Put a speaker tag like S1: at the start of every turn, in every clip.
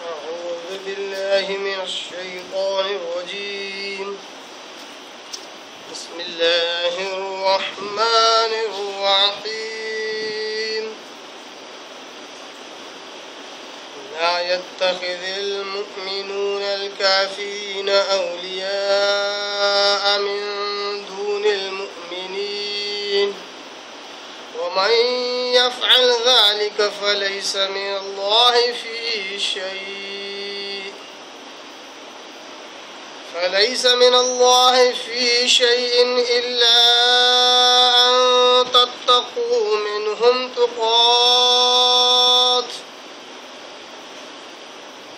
S1: أعوذ بالله من الشيطان الرجيم. بسم الله الرحمن الرحيم. لا يتخذ المؤمنون الكافرين أولياء من دون المؤمنين ومن يفعل ذلك فليس من الله في شيء إلا أن تتقوا منهم تقات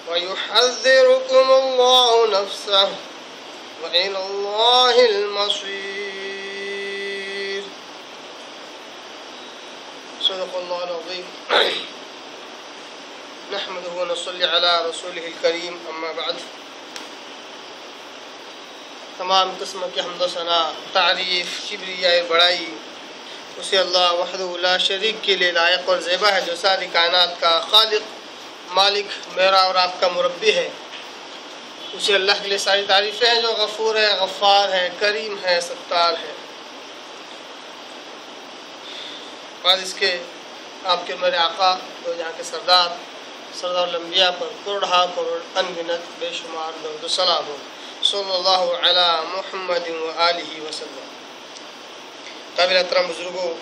S1: ويحذركم الله نفسه وإلى الله المصير. صدق الله العظيم. نحمده ونصلي على رسوله الكريم. اما بعد. تمام قسم کی حمد و ثنا، تعریف، کبریاء بڑائی اسے اللہ وحدہ لا شریک کے لیے لائق اور زیبا ہے، جو ساری کائنات کا خالق، مالک، میرا اور آپ کا مربی ہے. اسے اللہ کے لیے ساری تعریفیں ہیں، جو غفور ہے، غفار ہے، کریم ہے، ستار ہے. بعد اس کے آپ کے میرے آقا دو جہاں کے سردار الانبیاء پر کروڑ انگنت بے شمار درود و سلام ہو. صلی اللہ علی محمد و آلہ وسلم. قابل احترام بزرگوں،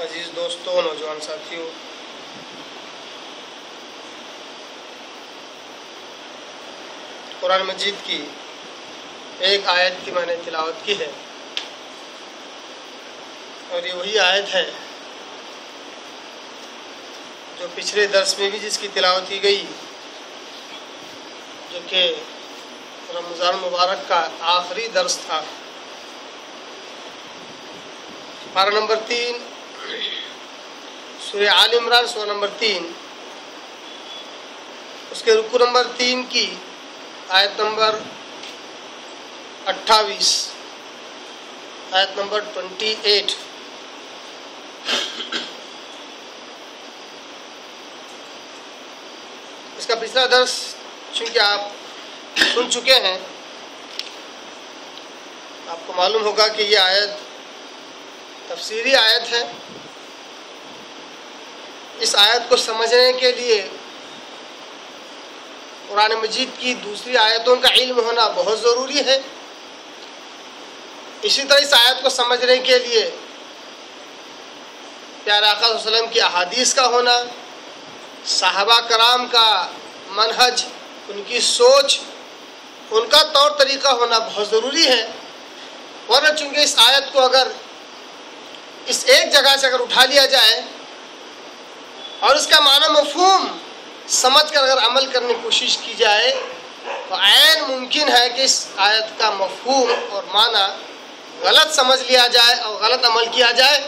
S1: عزیز دوستوں، نوجوان ساتھیوں، قرآن مجید کی ایک آیت کی میں نے تلاوت کی ہے، اور یہ وہی آیت ہے جو پچھلے درس میں بھی جس کی تلاوت کی گئی، جو کہ رمضان مبارک کا آخری درس تھا. پارہ نمبر 3 سورہ آل عمران، سورہ نمبر 3، اس کے رکوع نمبر 3 کی آیت نمبر 28، آیت نمبر 28. اس کا پچھلا درس چونکہ آپ سن چکے ہیں، آپ کو معلوم ہوگا کہ یہ آیت تفسیری آیت ہے. اس آیت کو سمجھنے کے لیے قرآن مجید کی دوسری آیتوں کا علم ہونا بہت ضروری ہے. اسی طرح اس آیت کو سمجھنے کے لیے پیارے آقا صلی اللہ علیہ وسلم کی احادیث کا ہونا، صحابہ کرام کا منہج، ان کی سوچ، ان کا طور طریقہ ہونا بہت ضروری ہے. ورنہ چونکہ اس آیت کو اگر اس ایک جگہ سے اگر اٹھا لیا جائے اور اس کا معنی مفہوم سمجھ کر اگر عمل کرنے کی کوشش کی جائے تو عین ممکن ہے کہ اس آیت کا مفہوم اور معنی غلط سمجھ لیا جائے اور غلط عمل کیا جائے.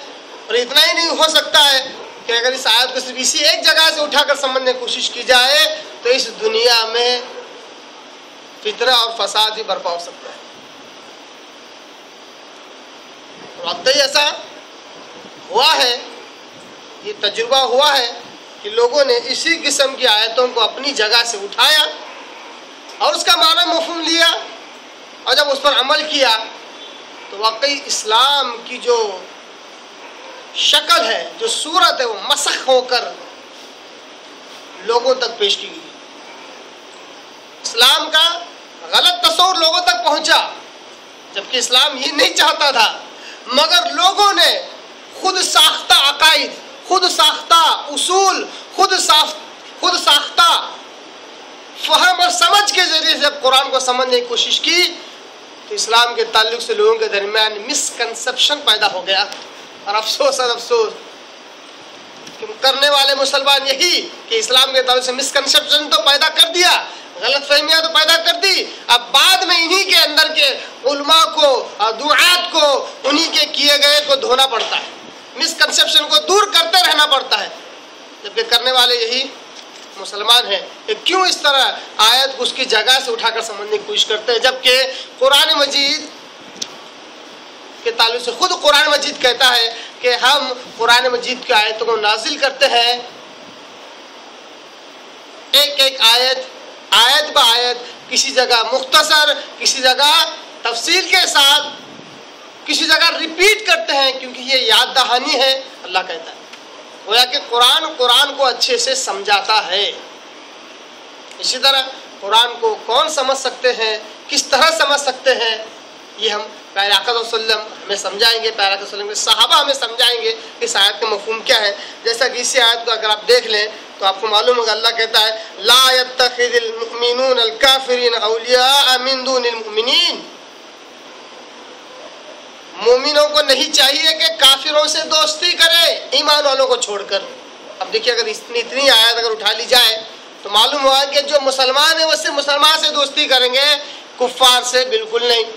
S1: اور اتنا ہی نہیں ہو سکتا ہے کہ اگر اس آیت کو صرف اسی ایک جگہ سے اٹھا کر سمجھنے کی کوشش کی جائے تو اس دنیا میں فتنہ اور فساد بھی برپا ہو سکتا ہے. واقعی ایسا ہوا ہے، یہ تجربہ ہوا ہے کہ لوگوں نے اسی قسم کی آیتوں کو اپنی جگہ سے اٹھایا اور اس کا معنی مفہوم لیا، اور جب اس پر عمل کیا تو واقعی اسلام کی جو شکل ہے، جو صورت ہے، وہ مسخ ہو کر لوگوں تک پیش کی گئی. اسلام کا غلط تصور لوگوں تک پہنچا، جبکہ اسلام یہ نہیں چاہتا تھا، مگر لوگوں نے خود ساختہ عقائد، خود ساختہ اصول، خود ساختہ فہم اور سمجھ کے ذریعے سے جب قرآن کو سمجھنے کی کوشش کی تو اسلام کے تعلق سے لوگوں کے درمیان مسکنسپشن پیدا ہو گیا. اور افسوس کہ کرنے والے مسلمان یہی کہ اسلام کے تعلق سے مسکنسپشن تو پیدا کر دیا، غلط فہمیاں تو پیدا کر دی، اب بعد میں انہی کے اندر کے علماء کو اور دعات کو انہی کے کیے گئے کو دھونا پڑتا ہے، مسکنسپشن کو دور کرتے رہنا پڑتا ہے، جبکہ کرنے والے یہی مسلمان ہیں. کہ کیوں اس طرح آیت کو اس کی جگہ سے اٹھا کر سمجھنے کی کوشش کرتے ہیں، جبکہ قرآن مجید کے تعلق سے خود قرآن مجید کہتا ہے کہ ہم قرآن مجید کی آیتوں کو نازل کرتے ہیں، ایک ایک آیت با آیت، کسی جگہ مختصر، کسی جگہ تفصیل کے ساتھ، کسی جگہ ریپیٹ کرتے ہیں، کیونکہ یہ یاد دہانی ہے۔ اللہ کہتا ہے گویا کہ قرآن کو اچھے سے سمجھاتا ہے۔ اسی طرح قرآن کو کون سمجھ سکتے ہیں، کس طرح سمجھ سکتے ہیں، یہ ہم پیارے آقا صلی اللہ علیہ وسلم ہمیں سمجھائیں گے، پیارے آقا صلی اللہ علیہ وسلم کے صحابہ ہمیں سمجھائیں گے اس آیت کا مفہوم کیا ہے۔ جیسا کہ اسی آیت کو اگر آپ دیکھ لیں تو آپ کو معلوم ہوگا، اللہ کہتا ہے لا يتخذ المؤمنون الکافرین اولیاء من دون المؤمنین، مومنوں کو نہیں چاہیے کہ کافروں سے دوستی کرے ایمان والوں کو چھوڑ کر۔ اب دیکھیے اگر اتنی آیت اگر اٹھا لی جائے تو معلوم ہوا کہ جو مسلمان ہیں وہ صرف مسلمان سے دوستی کریں گے، کفار سے بالکل نہیں۔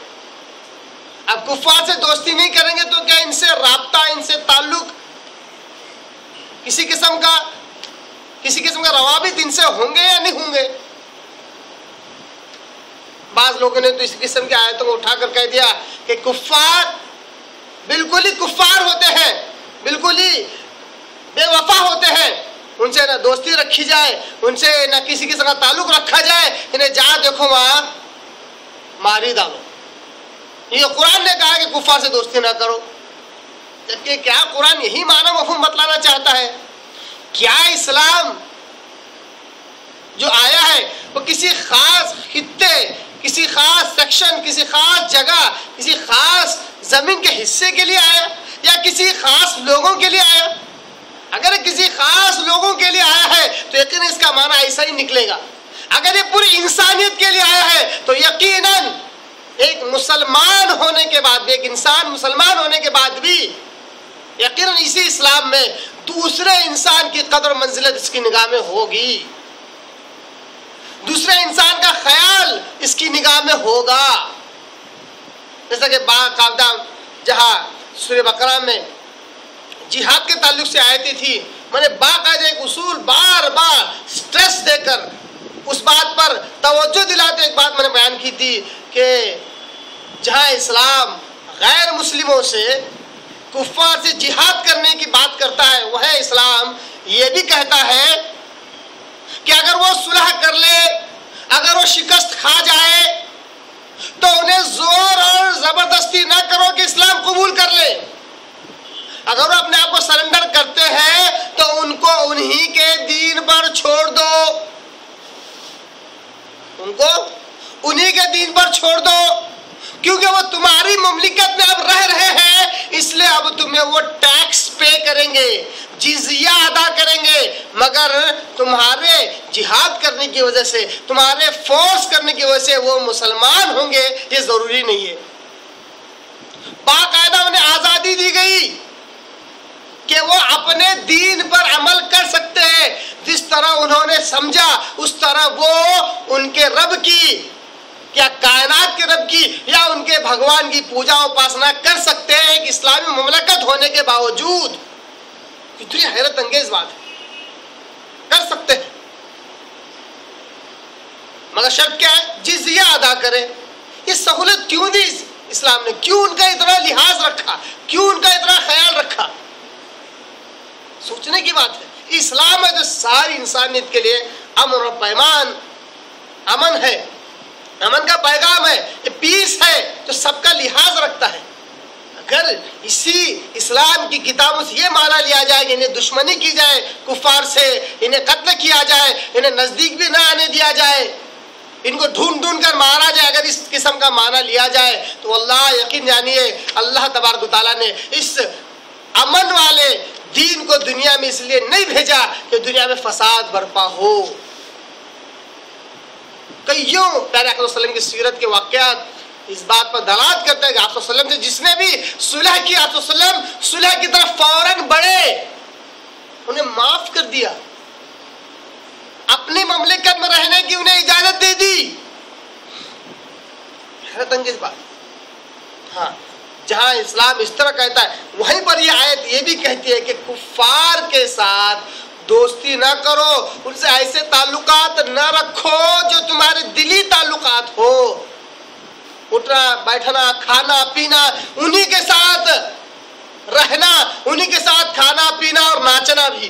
S1: اب کفار سے دوستی نہیں کریں گے تو کیا ان سے رابطہ، ان سے تعلق، کسی قسم کا روابط ان سے ہوں گے یا نہیں ہوں گے؟ بعض لوگوں نے تو اس قسم کی آیتوں کو اٹھا کر کہہ دیا کہ کفار بالکل ہی کفار ہوتے ہیں، بالکل ہی بے وفا ہوتے ہیں، ان سے نہ دوستی رکھی جائے، ان سے نہ کسی قسم کا تعلق رکھا جائے، انہیں جہاں دیکھو وہاں ماری ڈالو۔ یہ قرآن نے کہا کہ کفار سے دوستی نہ کرو، جبکہ کیا قرآن یہی معنی مفہوم بتلانا چاہتا ہے؟ کیا اسلام جو آیا ہے وہ کسی خاص خطے، کسی خاص سیکشن، کسی خاص جگہ، کسی خاص زمین کے حصے کے لیے آیا یا کسی خاص لوگوں کے لیے آیا؟ اگر کسی خاص لوگوں کے لیے آیا ہے تو یقیناً اس کا معنی ایسا ہی نکلے گا۔ اگر یہ پوری انسانیت کے لیے آیا ہے تو یقیناً ایک مسلمان ہونے کے بعد بھی، ایک انسان مسلمان ہونے کے بعد بھی یقیناً اسی اسلام میں دوسرے انسان کی قدر و منزلت اس کی نگاہ میں ہوگی، دوسرے انسان کا خیال اس کی نگاہ میں ہوگا۔ جیسا کہ باقاعدہ جہاں سورہ بقرہ میں جہاد کے تعلق سے آیتیں تھی، میں نے باقاعدہ ایک اصول بار بار سٹریس دے کر اس بات پر توجہ دلاتے ایک بات میں نے بیان کی تھی کہ جہاں اسلام غیر مسلموں سے، کفار سے جہاد کرنے کی بات کرتا ہے، وہ ہے اسلام یہ بھی کہتا ہے کہ اگر وہ صلح کر لے، اگر وہ شکست کھا جائے تو انہیں زور اور زبردستی نہ کرو کہ اسلام قبول کر لے۔ اگر وہ اپنے آپ کو سرنڈر کرتے ہیں تو ان کو انہی کے دین پر چھوڑ دو، ان کو انہی کے دین پر چھوڑ دو، کیونکہ وہ تمہاری مملکت میں اب رہ رہے ہیں، اس لیے اب تمہیں وہ ٹیکس پے کریں گے، جزیہ ادا کریں گے، مگر تمہارے جہاد کرنے کی وجہ سے، تمہارے فورس کرنے کی وجہ سے وہ مسلمان ہوں گے یہ ضروری نہیں ہے۔ باقاعدہ انہیں آزادی دی گئی کہ وہ اپنے دین پر عمل کر سکتے ہیں، جس طرح انہوں نے سمجھا اس طرح وہ ان کے رب کی یا کائنات کے رب کی یا ان کے بھگوان کی پوجا اپاسنا کر سکتے ہیں، ایک اسلامی مملکت ہونے کے باوجود۔ کتنی حیرت انگیز بات ہے، کر سکتے ہیں، مگر شرط کیا ہے؟ جزیہ ادا کریں۔ یہ سہولت کیوں دی اسلام نے؟ کیوں ان کا اتنا لحاظ رکھا؟ کیوں ان کا اتنا خیال رکھا؟ سوچنے کی بات ہے۔ اسلام ہے جو ساری انسانیت کے لیے امن و پیمان، امن ہے، امن کا پیغام ہے، یہ پیس ہے جو سب کا لحاظ رکھتا ہے۔ اگر اسی اسلام کی کتابوں سے یہ مانا لیا جائے کہ انہیں دشمنی کی جائے کفار سے، انہیں قتل کیا جائے، انہیں نزدیک بھی نہ آنے دیا جائے، ان کو ڈھونڈ ڈھونڈ کر مارا جائے، اگر اس قسم کا معنی لیا جائے تو اللہ یقین جانیے اللہ تبارک و تعالیٰ نے اس امن والے دین کو دنیا میں اس لیے نہیں بھیجا کہ دنیا میں فساد برپا ہو۔ کئیوں پیارے آقا صلی اللہ علیہ وسلم کی سیرت کے واقعات اس بات پر دلالت کرتے ہیں کہ آپ صلی اللہ علیہ وسلم سے جس نے بھی صلح کی، آپ صلی اللہ علیہ وسلم صلح کی طرف فوراً بڑھے، انہیں معاف کر دیا، اپنی مملکت میں رہنے کی انہیں اجازت دے دی۔ حیرت انگیز بات۔ ہاں، جہاں اسلام اس طرح کہتا ہے وہیں پر یہ آیت یہ بھی کہتی ہے کہ کفار کے ساتھ دوستی نہ کرو، ان سے ایسے تعلقات نہ رکھو جو تمہارے دلی تعلقات ہو۔ اٹھنا بیٹھنا کھانا پینا انہی کے ساتھ رہنا, انہی کے ساتھ کھانا پینا اور ناچنا بھی.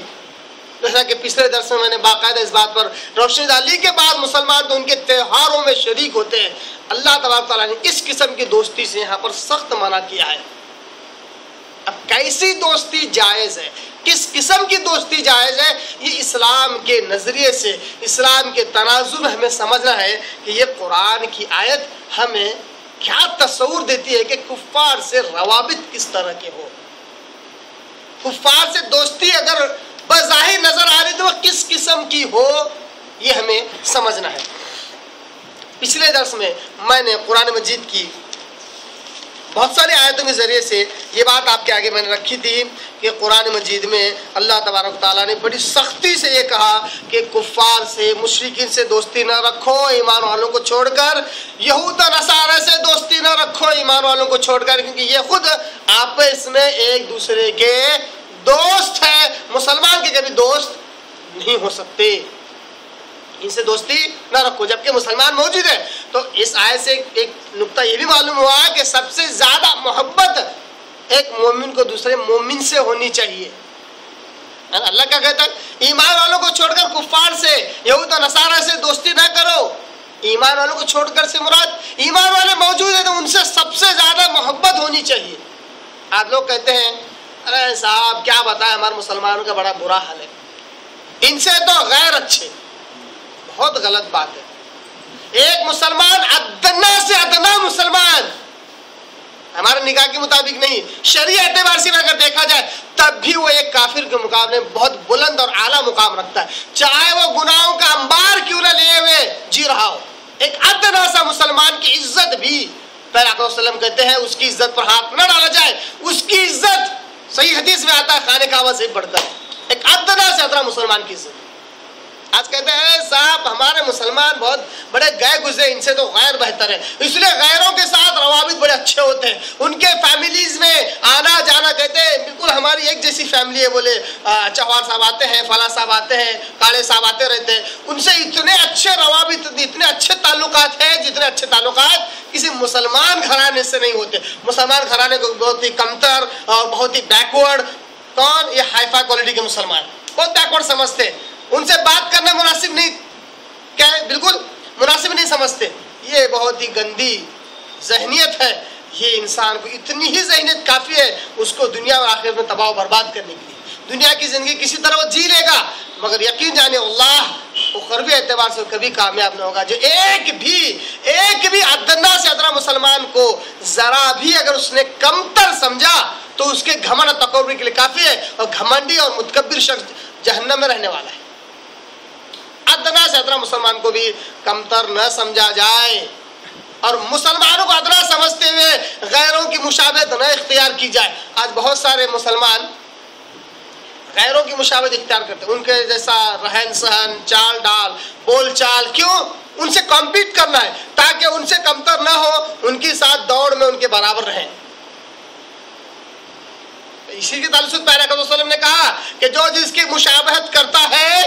S1: جیسا کہ پچھلے درس میں میں نے باقاعدہ اس بات پر روشنی ڈالی کے بعد مسلمان تو ان کے تہواروں میں شریک ہوتے ہیں. اللہ تبارک تعالیٰ نے اس قسم کی دوستی سے یہاں پر سخت منع کیا ہے. اب کیسی دوستی جائز ہے, کس قسم کی دوستی جائز ہے, یہ اسلام کے نظریے سے, اسلام کے تناظر میں ہمیں سمجھنا ہے کہ یہ قرآن کی آیت ہمیں کیا تصور دیتی ہے کہ کفار سے روابط کس طرح کے ہو. کفار سے دوستی اگر بظاہر نظر آ رہی تو وہ کس قسم کی ہو, یہ ہمیں سمجھنا ہے. پچھلے درس میں میں نے قرآن مجید کی بہت ساری آیتوں کے ذریعے سے یہ بات آپ کے آگے میں نے رکھی تھی کہ قرآن مجید میں اللہ تبارک تعالیٰ نے بڑی سختی سے یہ کہا کہ کفار سے, مشرکین سے دوستی نہ رکھو ایمان والوں کو چھوڑ کر, یہود و نصارہ سے دوستی نہ رکھو ایمان والوں کو چھوڑ کر, کیونکہ یہ خود آپس میں ایک دوسرے کے دوست ہے, مسلمان کے کبھی دوست نہیں ہو سکتے. ان سے دوستی نہ رکھو جبکہ مسلمان موجود ہے. تو اس آیت سے ایک نقطہ یہ بھی معلوم ہوا کہ سب سے زیادہ محبت ایک مومن کو دوسرے مومن سے ہونی چاہیے. اللہ کیا کہتا ہے, ایمان والوں کو چھوڑ کر کفار سے, یہود و نصارہ سے دوستی نہ کرو. ایمان والوں کو چھوڑ کر سے مراد ایمان والے موجود ہیں تو ان سے سب سے زیادہ محبت ہونی چاہیے. آج لوگ کہتے ہیں ارے صاحب کیا بتائیں ہمارے مسلمانوں کا بڑا برا حال ہے, ان سے تو غیر اچھے. بہت غلط بات ہے. ایک مسلمان ادنا سے ادنا مسلمان, ہمارے نگاہ کے مطابق نہیں, شرعی اعتبار سے اگر دیکھا جائے تب بھی وہ ایک کافر کے مقابلے میں بہت بلند اور اعلیٰ مقام رکھتا ہے, چاہے وہ گناہوں کا انبار کیوں نہ لیے ہوئے جی رہا ہو. ایک ادنا سا مسلمان کی عزت بھی پہلے آقا صلی اللہ علیہ وسلم کہتے ہیں اس کی عزت پر ہاتھ نہ ڈالا جائے. اس کی عزت صحیح حدیث میں آتا ہے خانے کعبہ سے بڑھتا ہے. ایک ادنا سے ادنا مسلمان کی عزت. آج کہتے ہیں صاحب ہمارے مسلمان بہت بڑے گئے گزرے, ان سے تو غیر بہتر ہے, اس لیے غیروں کے ساتھ روابط بڑے اچھے ہوتے ہیں, ان کے فیملیز میں آنا جانا, کہتے ہیں بالکل ہماری ایک جیسی فیملی ہے. بولے چوہان صاحب آتے ہیں, فلاں صاحب آتے ہیں, کاڑے صاحب آتے رہتے ہیں, ان سے اتنے اچھے روابط, اتنے اچھے تعلقات ہیں جتنے اچھے تعلقات کسی مسلمان گھرانے سے نہیں ہوتے. مسلمان گھرانے کو بہت ہی کمتر اور بہت ہی بیکورڈ, کون, یہ ہائی فائی کوالٹی کے مسلمان بہت بیکورڈ سمجھتے ہیں. ان سے بات کرنا مناسب نہیں, کیا ہے, بالکل مناسب نہیں سمجھتے. یہ بہت ہی گندی ذہنیت ہے. یہ انسان کو اتنی ہی ذہنیت کافی ہے اس کو دنیا اور آخرت میں تباہ و برباد کرنے کے لیے. دنیا کی زندگی کسی طرح وہ جی لے گا مگر یقین جانے اللہ اخروی اعتبار سے کبھی کامیاب نہ ہوگا. جو ایک بھی ادنا سے ادنا مسلمان کو ذرا بھی اگر اس نے کمتر سمجھا تو اس کے گھمنڈ اور تکبر کے لیے کافی ہے, اور گھمنڈی اور متکبر شخص جہنم میں رہنے والا ہے. ادنا سے ادنا مسلمان کو بھی کمتر نہ سمجھا جائے اور مسلمانوں کو ادنا سمجھتے ہوئے غیروں کی مشابہت نہ اختیار کی جائے. آج بہت سارے مسلمان غیروں کی مشابہت اختیار کرتے ہیں, ان کے جیسا رہن سہن, چال ڈال, بول چال, کیوں, ان سے کمپیٹ کرنا ہے تاکہ ان سے کمتر نہ ہو, ان کے ساتھ دوڑ میں ان کے برابر رہیں. اسی کے تعلق سے پہلے صلی اللہ علیہ وسلم نے کہا کہ جو جس کی مشابہت کرتا ہے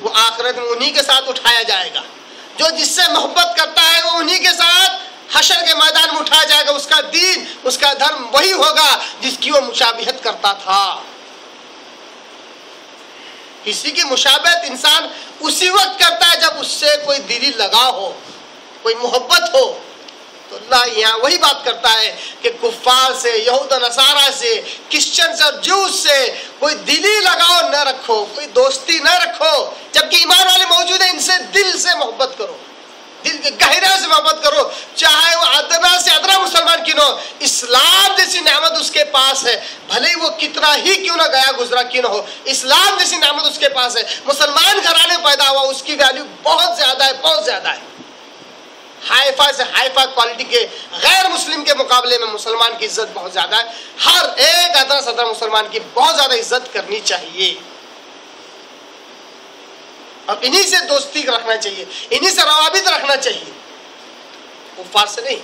S1: وہ آخرت میں انہی کے ساتھ اٹھایا جائے گا. جو جس سے محبت کرتا ہے وہ انہی کے ساتھ حشر کے میدان میں اٹھایا جائے گا. اس کا دین, اس کا دھرم وہی ہوگا جس کی وہ مشابہت کرتا تھا. کسی کی مشابہت انسان اسی وقت کرتا ہے جب اس سے کوئی دلی لگاؤ ہو, کوئی محبت ہو. تو اللہ یہاں وہی بات کرتا ہے کہ کفار سے, یہود و نصارہ سے, کرسچن سے اور جوز سے کوئی دلی لگاؤ نہ رکھو, کوئی دوستی نہ رکھو. جبکہ ایمان والے موجود ہیں, ان سے دل سے محبت کرو, دل کے گہرے سے محبت کرو, چاہے وہ ادنا سے ادنا مسلمان کیوں نہ ہو. اسلام جیسی نعمت اس کے پاس ہے, بھلے وہ کتنا ہی کیوں نہ گیا گزرا کیوں نہ ہو, اسلام جیسی نعمت اس کے پاس ہے. مسلمان گھرانے پیدا ہوا, اس کی ویلیو بہت زیادہ ہے, بہت زیادہ ہے. ہائی فائی سے ہائی فائی کوالٹی کے غیر مسلم کے مقابلے میں مسلمان کی عزت بہت زیادہ ہے. ہر ایک ادنا سے ادنا مسلمان کی بہت زیادہ عزت کرنی چاہیے اور انہی سے دوستی رکھنا چاہیے, انہی سے روابط رکھنا چاہیے, کفار سے نہیں.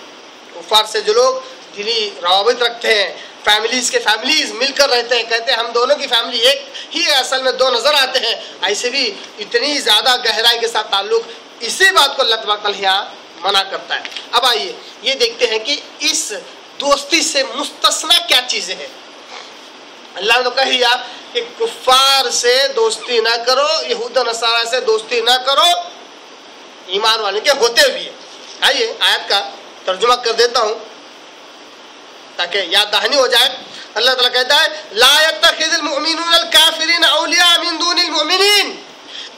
S1: کفار سے جو لوگ دلی روابط رکھتے ہیں, فیملیز کے فیملیز مل کر رہتے ہیں, کہتے ہیں ہم دونوں کی فیملی ایک ہی ہے, اصل میں دو نظر آتے ہیں, ایسے بھی اتنی زیادہ گہرائی کے ساتھ تعلق, اسی بات کو اللہ تبارک و تعالیٰ منع کرتا ہے۔ اب آئیے یہ دیکھتے ہیں کہ اس دوستی سے مستثنا کیا چیزیں ہیں۔ اللہ نے تو کہہ دیا کہ کفار سے دوستی نہ کرو، یہود و نصارہ سے دوستی نہ کرو ایمان والے کے ہوتے ہوئے۔ آئیے آیت کا ترجمہ کر دیتا ہوں تاکہ یاد دہانی ہو جائے۔ اللہ تعالیٰ کہتا ہے لا يتخذ المؤمنون الكافرین اولیاء من دون المؤمنین،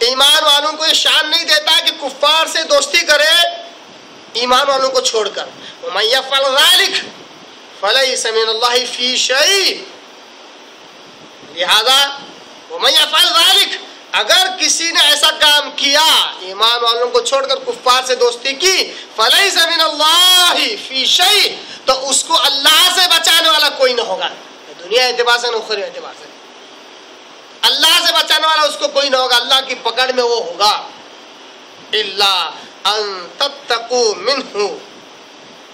S1: ایمان والوں کو یہ شان نہیں دیتا کہ کفار سے دوستی کرے ایمان والوں کو چھوڑ کر۔ ومن يفعل ذلك فليس من الله في شيء، لہذا ومن يفعل ذلك، اگر کسی نے ایسا کام کیا ایمان والوں کو چھوڑ کر کفار سے دوستی کی، فلیس من اللہ فی شیء، تو اس کو اللہ سے بچانے والا کوئی نہ ہوگا، دنیا اعتبار سے نہ اخروی اعتبار سے، اللہ سے بچانے والا اس کو کوئی نہ ہوگا، اللہ کی پکڑ میں وہ ہوگا۔ الا ان تتقوا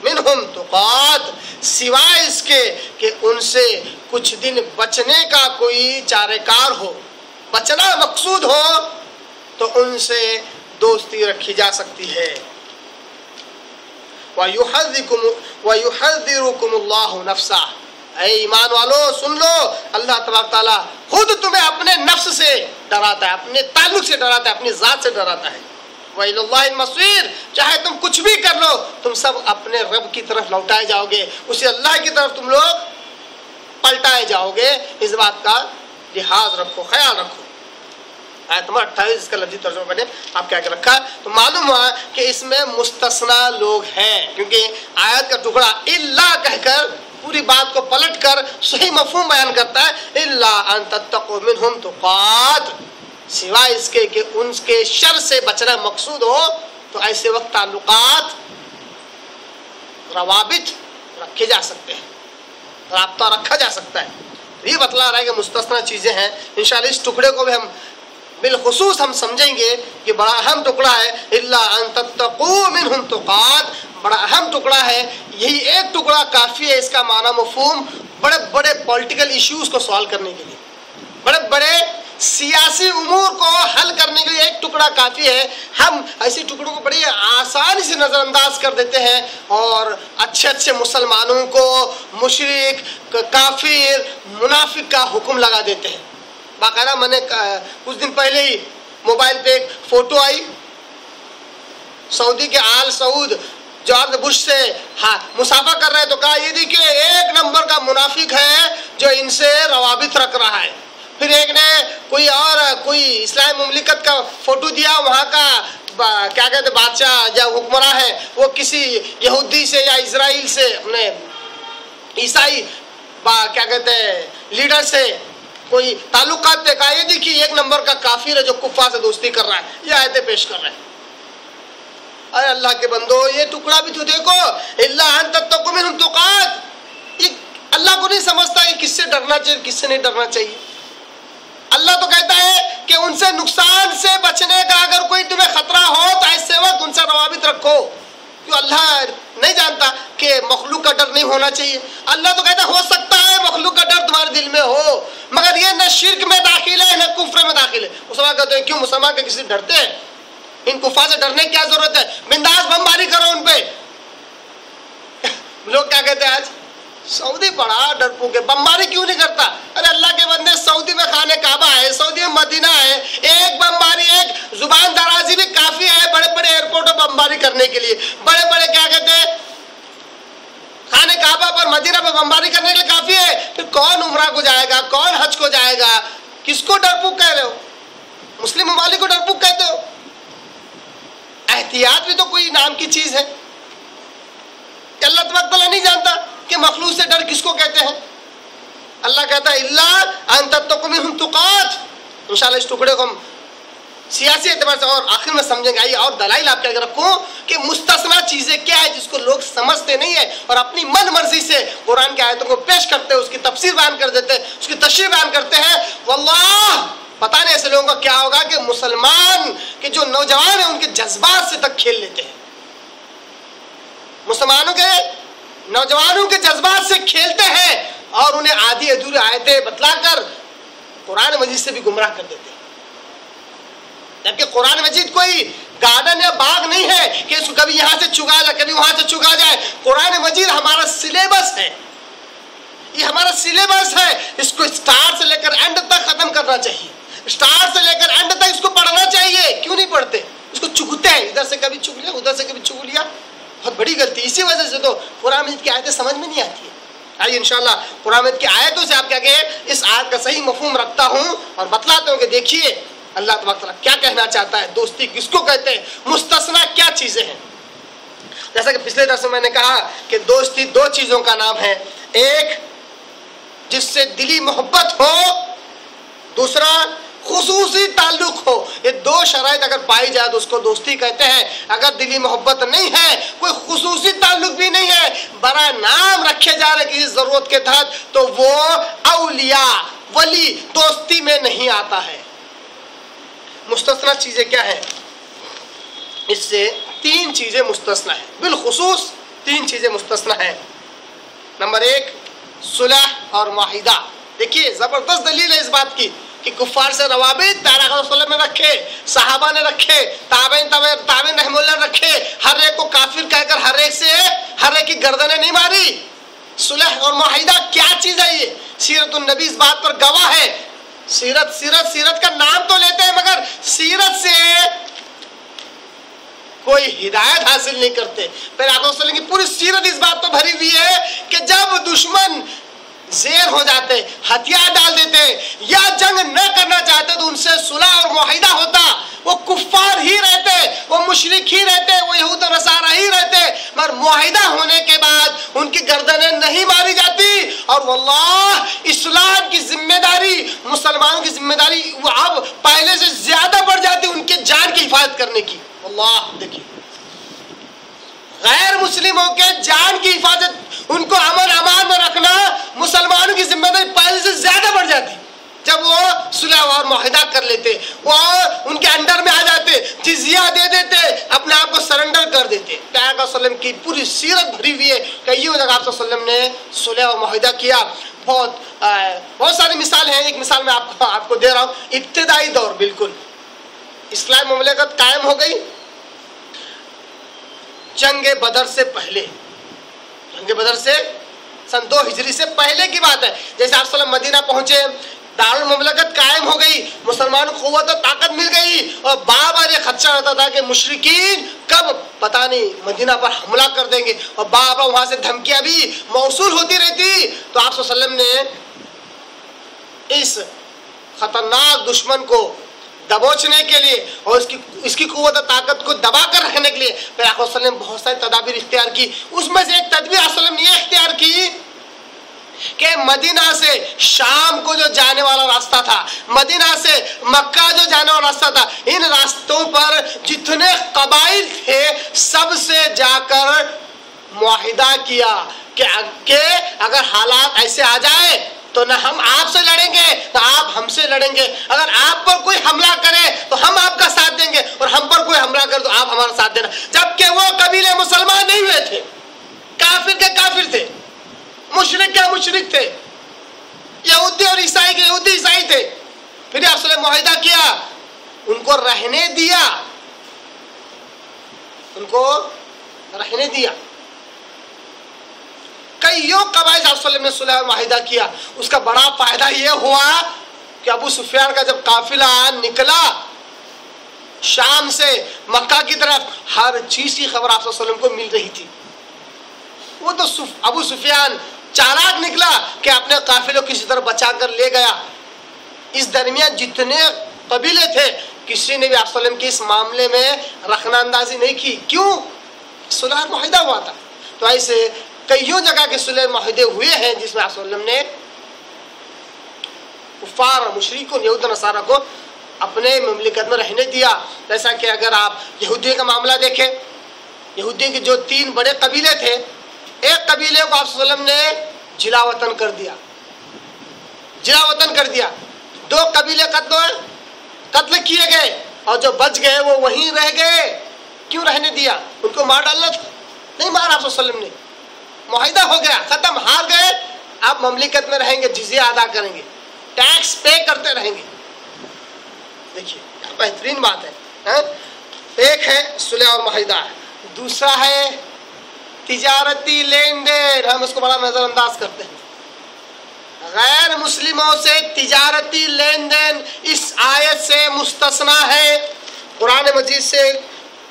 S1: منہم تقات، سوائے اس کے کہ ان سے کچھ دن بچنے کا کوئی چارہ کار ہو، بچنا مقصود ہو تو ان سے دوستی رکھی جا سکتی ہے۔ وَيُحَذِّرُكُمُ اللَّهُ نَفْسَهُ، اے ایمان والو سن لو، اللہ تبارک تعالیٰ خود تمہیں اپنے نفس سے ڈراتا ہے، اپنے تعلق سے ڈراتا ہے، اپنی ذات سے ڈراتا ہے۔ وَإِلَى اللَّهِ الْمَصِيرُ، چاہے تم کچھ بھی کر لو تم سب اپنے رب کی طرف لوٹائے جاؤ گے، اسی اللہ کی طرف تم لوگ پلٹائے جاؤ گے، اس بات کا لحاظ رکھو، خیال رکھو۔ آیت نمبر 28 اس کا لفظی ترجمہ میں نے آپ کیا کر رکھا، تو معلوم ہوا کہ اس میں مستثنا لوگ ہیں، کیونکہ آیت کا ٹکڑا الا کہہ کر پوری بات کو پلٹ کر صحیح مفہوم بیان کرتا ہے۔ الا ان تتقوا منہم تقات، سوائے اس کے کہ ان کے شر سے بچنا مقصود ہو تو ایسے وقت تعلقات، روابط رکھے جا سکتے ہیں، رابطہ رکھا جا سکتا ہے۔ یہ بتلا رہا ہے کہ مستثنا چیزیں ہیں۔ انشاءاللہ اس ٹکڑے کو بھی ہم بالخصوص ہم سمجھیں گے کہ بڑا اہم ٹکڑا ہے، الا ان تتقوا منہم تقات، بڑا اہم ٹکڑا ہے۔ یہی ایک ٹکڑا کافی ہے اس کا معنی مفہوم بڑے بڑے پولیٹیکل ایشوز کو سوالو کرنے کے لیے، بڑے بڑے سیاسی امور کو حل کرنے کے لیے ایک ٹکڑا کافی ہے۔ ہم ایسی ٹکڑوں کو بڑی آسانی سے نظر انداز کر دیتے ہیں اور اچھے اچھے مسلمانوں کو مشرک، کافر، منافق کا حکم لگا دیتے ہیں۔ باقاعدہ میں نے کچھ دن پہلے ہی موبائل پہ ایک فوٹو آئی، سعودی کے آل سعود جارج بش سے مسافہ کر رہے، تو کہا یہ دیکھیے ایک نمبر کا منافق ہے جو ان سے روابط رکھ رہا ہے۔ پھر ایک نے کوئی اسلامی مملکت کا فوٹو دیا، وہاں کا کیا کہتے بادشاہ یا حکمراں ہے وہ کسی یہودی سے یا اسرائیل سے اپنے عیسائی کیا کہتے ہیں لیڈر سے کوئی تعلقات پہ، کہا یہ دیکھیے ایک نمبر کا کافر ہے جو کفار سے دوستی کر رہا ہے، یہ آیتیں پیش کر رہے ہیں۔ اے اللہ کے بندو یہ ٹکڑا بھی تو دیکھو، الا ان تتقوا منہم تقات، یہ اللہ کو نہیں سمجھتا کہ کس سے ڈرنا چاہیے کس سے نہیں ڈرنا چاہیے۔ اللہ تو کہتا ہے کہ ان سے نقصان سے بچنے کا اگر کوئی تمہیں خطرہ ہو تو ایسے وقت ان سے روابط رکھو۔ کیوں اللہ نہیں جانتا کہ مخلوق کا ڈر نہیں ہونا چاہیے؟ اللہ تو کہتا ہے ہو سکتا ہے مخلوق کا ڈر تمہارے دل میں ہو، مگر یہ نہ شرک میں داخل ہے نہ کفر میں داخل ہے۔ مسلمان کہتے ہیں کیوں مسلمان کے کسی سے ڈرتے ہیں؟ ان کفار سے ڈرنے کی کیا ضرورت ہے؟ بنداس بمباری کرو ان پہ۔ لوگ کیا کہتے ہیں آج سعودی بڑا ڈرپوک ہے، بمباری کیوں نہیں کرتا؟ ارے اللہ کے بندے سعودی میں خانہ کعبہ ہے، سعودی میں مدینہ ہے، ایک بمباری ایک زبان درازی بھی کافی ہے بڑے بڑے ایئرپورٹوں بمباری کرنے کے لیے، بڑے بڑے کیا کہتے ہیں خانہ کعبہ پر مدینہ پر بمباری کرنے کے لیے کافی ہے۔ پھر کون عمرہ کو جائے گا، کون حج کو جائے گا؟ کس کو ڈرپوک کہہ رہے ہو؟ مسلم ممالک کو ڈرپوک کہتے ہو؟ احتیاط بھی تو کوئی نام کی چیز ہے کہ اللہ تبارک تعالیٰ نہیں جانتا کہ مخلوق سے ڈر کس کو کہتے ہیں؟ اللہ کہتا ہے الا ان تتقوا منہم تقات۔ انشاءاللہ اس ٹکڑے کو ہم سیاسی اعتبار سے اور آخر میں سمجھیں گے۔ آئیے اور دلائل آپ کے رکھوں کہ مستثنا چیزیں کیا ہے جس کو لوگ سمجھتے نہیں ہیں اور اپنی من مرضی سے قرآن کی آیتوں کو پیش کرتے ہیں، اس کی تفسیر بیان کر دیتے ہیں، اس کی تشریح بیان کرتے ہیں۔ واللہ پتہ نہیں ایسے لوگوں کا کیا ہوگا کہ مسلمان کے جو نوجوان ہیں ان کے جذبات سے تک کھیل لیتے ہیں، مسلمانوں کے نوجوانوں کے جذبات سے کھیلتے ہیں اور انہیں آدھی ادھوری آیتیں بتلا کر قرآن مجید سے بھی گمراہ کر دیتے ہیں، جبکہ قرآن مجید کوئی گارڈن یا باغ نہیں ہے کہ اس کو کبھی یہاں سے چگا جائے کبھی وہاں سے چگا جائے. قرآن مجید ہمارا سلیبس ہے, یہ ہمارا سلیبس ہے. اس کو اسٹارٹ سے لے کر اینڈ تک ختم کرنا چاہیے, اسٹارٹ سے لے کر اینڈ تک اس کو پڑھنا چاہیے. کیوں نہیں پڑھتے؟ اس کو چگتے ہیں, ادھر سے کبھی چگ لیا ادھر سے کبھی چگ لیا, بہت بڑی غلطی. اسی وجہ سے تو قرآن مجید کی آیتیں سمجھ میں نہیں آتی ہیں. آئیے انشاءاللہ قرآن مجید کی آیتوں سے آپ کیا کہ اس آیت کا صحیح مفہوم رکھتا ہوں اور بتلاتا ہوں کہ دیکھیے اللہ تبارک تعالیٰ کیا کہنا چاہتا ہے, دوستی کس کو کہتے ہیں, مستثنا کیا چیزیں ہیں. جیسا کہ پچھلے درس میں نے کہا کہ دوستی دو چیزوں کا نام ہے, ایک جس سے دلی محبت ہو, دوسرا خصوصی تعلق ہو. یہ دو شرائط اگر پائی جائے تو اس کو دوستی کہتے ہیں. اگر دلی محبت نہیں ہے, کوئی خصوصی تعلق بھی نہیں ہے, برائے نام رکھے جا رہے کسی ضرورت کے تحت, تو وہ اولیاء ولی دوستی میں نہیں آتا ہے. مستثنا چیزیں کیا ہیں؟ اس سے تین چیزیں مستثنا ہیں, بالخصوص تین چیزیں مستثنا ہیں. نمبر ایک, صلح اور معاہدہ. دیکھیے زبردست دلیل ہے اس بات کی کہ کفار سے روابط پیارا صلی اللہ علیہ وسلم نے رکھے, صحابہ نے رکھے, تابعین رحمہ اللہ نے رکھے. ہر ایک کو کافر کہہ کر ہر ایک کی گردنیں نہیں ماری. صلح اور معاہدہ کیا چیز ہے؟ یہ سیرت النبی اس بات پر گواہ ہے. سیرت کا نام تو لیتے ہیں مگر سیرت سے کوئی ہدایت حاصل نہیں کرتے. پھر آپ وسلم کی پوری سیرت اس بات پر بھری ہوئی ہے کہ جب دشمن زیر ہو جاتے, ہتھیار ڈال دیتے یا جنگ نہ کرنا چاہتے تو ان سے صلح اور معاہدہ ہوتا. وہ کفار ہی رہتے, وہ مشرک ہی رہتے, وہ یہود و نصارہ ہی رہتے, مگر معاہدہ ہونے کے بعد ان کی گردنیں نہیں ماری جاتی. اور واللہ اسلام کی ذمہ داری, مسلمانوں کی ذمہ داری وہ اب پہلے سے زیادہ بڑھ جاتی ان کے جان کی حفاظت کرنے کی. واللہ دیکھیے غیر مسلموں کے جان کی حفاظت, ان کو امن امان میں رکھنا مسلمانوں کی ذمہ داری پہلے سے زیادہ بڑھ جاتی جب وہ صلح اور معاہدہ کر لیتے, وہ ان کے انڈر میں آ جاتے, جزیہ دے دیتے, اپنے آپ کو سرنڈر کر دیتے. پیغمبر صلی اللہ علیہ وسلم کی پوری سیرت بھری ہوئی ہے کہ یہ جگہ آپ صلی اللہ علیہ وسلم نے صلح اور معاہدہ کیا. بہت ساری مثال ہیں. ایک مثال میں آپ کو دے رہا ہوں. ابتدائی دور, بالکل اسلام مملکت قائم ہو گئی جنگ بدر سے پہلے, جنگ بدر سے سن 2 ہجری سے پہلے کی بات ہے. جیسے آپ صلی اللہ علیہ وسلم مدینہ پہنچے, دارالمملکت قائم ہو گئی, مسلمانوں کو قوت و طاقت مل گئی, اور بار بار یہ خدشہ رہتا تھا کہ مشرکین کب پتہ نہیں مدینہ پر حملہ کر دیں گے, اور بار بار وہاں سے دھمکیاں بھی موصول ہوتی رہتی. تو آپ صلی اللہ علیہ وسلم نے اس خطرناک دشمن کو دبوچنے کے لیے اور اس کی قوت و طاقت کو دبا کر رکھنے کے لیے پھر آپ صلی اللہ علیہ وسلم نے بہت ساری تدابیر اختیار کی. اس میں سے ایک تدبیر آپ صلی اللہ علیہ وسلم نے یہ اختیار کی کہ مدینہ سے شام کو جو جانے والا راستہ تھا, مدینہ سے مکہ جو جانے والا راستہ تھا, ان راستوں پر جتنے قبائل تھے سب سے جا کر معاہدہ کیا کہ اگر حالات ایسے آ جائے تو نہ ہم آپ سے لڑیں گے نہ آپ ہم سے لڑیں گے. اگر آپ پر کوئی حملہ کرے تو ہم آپ کا ساتھ دیں گے, اور ہم پر کوئی حملہ کرے تو آپ ہمارا ساتھ دینا. جبکہ وہ قبیلے مسلمان نہیں ہوئے تھے, کافر کے کافر تھے, مشرک کے مشرک تھے, یہودی اور عیسائی کے یہودی عیسائی تھے. پھر آپ نے معاہدہ کیا, ان کو رہنے دیا, ان کو رہنے دیا. کئیوں قبائل آپ صلی اللہ علیہ وسلم نے صلح معاہدہ کیا. اس کا بڑا فائدہ یہ ہوا کہ ابو سفیان کا جب قافلہ نکلا شام سے مکہ کی طرف, ہر چیز کی خبر آپ صلی اللہ علیہ وسلم کو مل رہی تھی. وہ تو ابو سفیان چالاک نکلا کہ اپنے قافلے کو کسی طرح بچا کر لے گیا. اس درمیان جتنے قبیلے تھے کسی نے بھی آپ صلی اللہ علیہ وسلم کی اس معاملے میں رخنہ اندازی نہیں کی. کیوں؟ صلح معاہدہ ہوا تھا. تو ایسے کئیوں جگہ کے صلح معاہدے ہوئے ہیں جس میں آپ صلی اللہ علیہ وسلم نے کفار اور مشرکوں یہود و نصارہ کو اپنے مملکت میں رہنے دیا. جیسا کہ اگر آپ یہودیوں کا معاملہ دیکھیں, یہودیوں کے جو 3 بڑے قبیلے تھے, ایک قبیلے کو آپ صلی اللہ علیہ وسلم نے جلا وطن کر دیا, جلا وطن کر دیا. 2 قبیلے قتل کیے گئے, اور جو بچ گئے وہ وہیں رہ گئے. کیوں رہنے دیا؟ ان کو مار ڈالنا تھا, نہیں مارا. آپ صلی اللہ علیہ وسلم نے معاہدہ ہو گیا, ختم, ہار گئے, آپ مملکت میں رہیں گے, جزیہ ادا کریں گے, ٹیکس پے کرتے رہیں گے. دیکھیے بہترین بات ہے. ایک ہے صلح اور معاہدہ، دوسرا ہے تجارتی لین دین، ہم اس کو بڑا نظر انداز کرتے ہیں۔ غیر مسلموں سے تجارتی لین دین اس آیت سے مستثنا ہے۔ قرآن مجید سے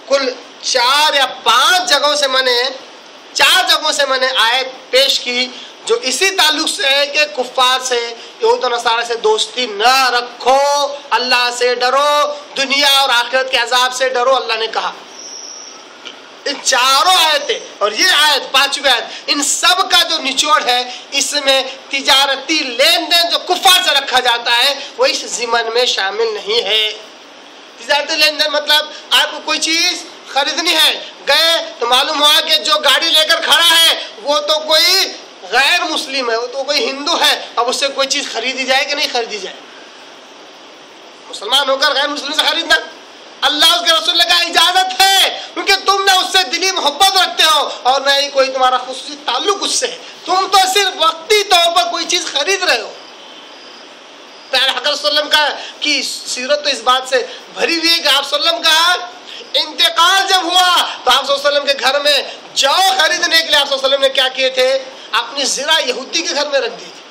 S1: کل 4 یا 5 جگہوں سے میں نے آیت پیش کی جو اسی تعلق سے ہے کہ کفار سے، یہود و نصارہ سے دوستی نہ رکھو، اللہ سے ڈرو، دنیا اور آخرت کے عذاب سے ڈرو، اللہ نے کہا۔ ان چاروں آیتیں اور یہ آیت 5ویں آیت، ان سب کا جو نچوڑ ہے اس میں تجارتی لین دین جو کفار سے رکھا جاتا ہے وہ اس ضمن میں شامل نہیں ہے۔ تجارتی لین دین مطلب آپ کو کوئی چیز خریدنی ہے، گئے تو معلوم ہوا کہ جو گاڑی لے کر کھڑا ہے وہ تو کوئی غیر مسلم ہے، وہ تو کوئی ہندو ہے، اب اس سے کوئی چیز خریدی جائے کہ نہیں خریدی جائے؟ مسلمان ہو کر غیر مسلم سے خریدنا اللہ اس کے رسول نے کہا اجازت ہے، کیونکہ تم نہ اس سے دلی محبت رکھتے ہو اور نہ ہی کوئی تمہارا خصوصی تعلق اس سے ہے، تم تو صرف وقتی طور پر کوئی چیز خرید رہے ہو۔ پیارے حضرت صلی اللہ علیہ وسلم کی سیرت تو اس بات سے بھری ہوئی ہے کہ آپ صلی اللہ علیہ وسلم کا انتقال جب ہوا تو آپ صلی اللہ علیہ وسلم کے گھر میں جو خریدنے کے لیے آپ صلی اللہ علیہ وسلم نے کیا کیے تھے، اپنی زرہ یہودی کے گھر میں رکھ دی تھی،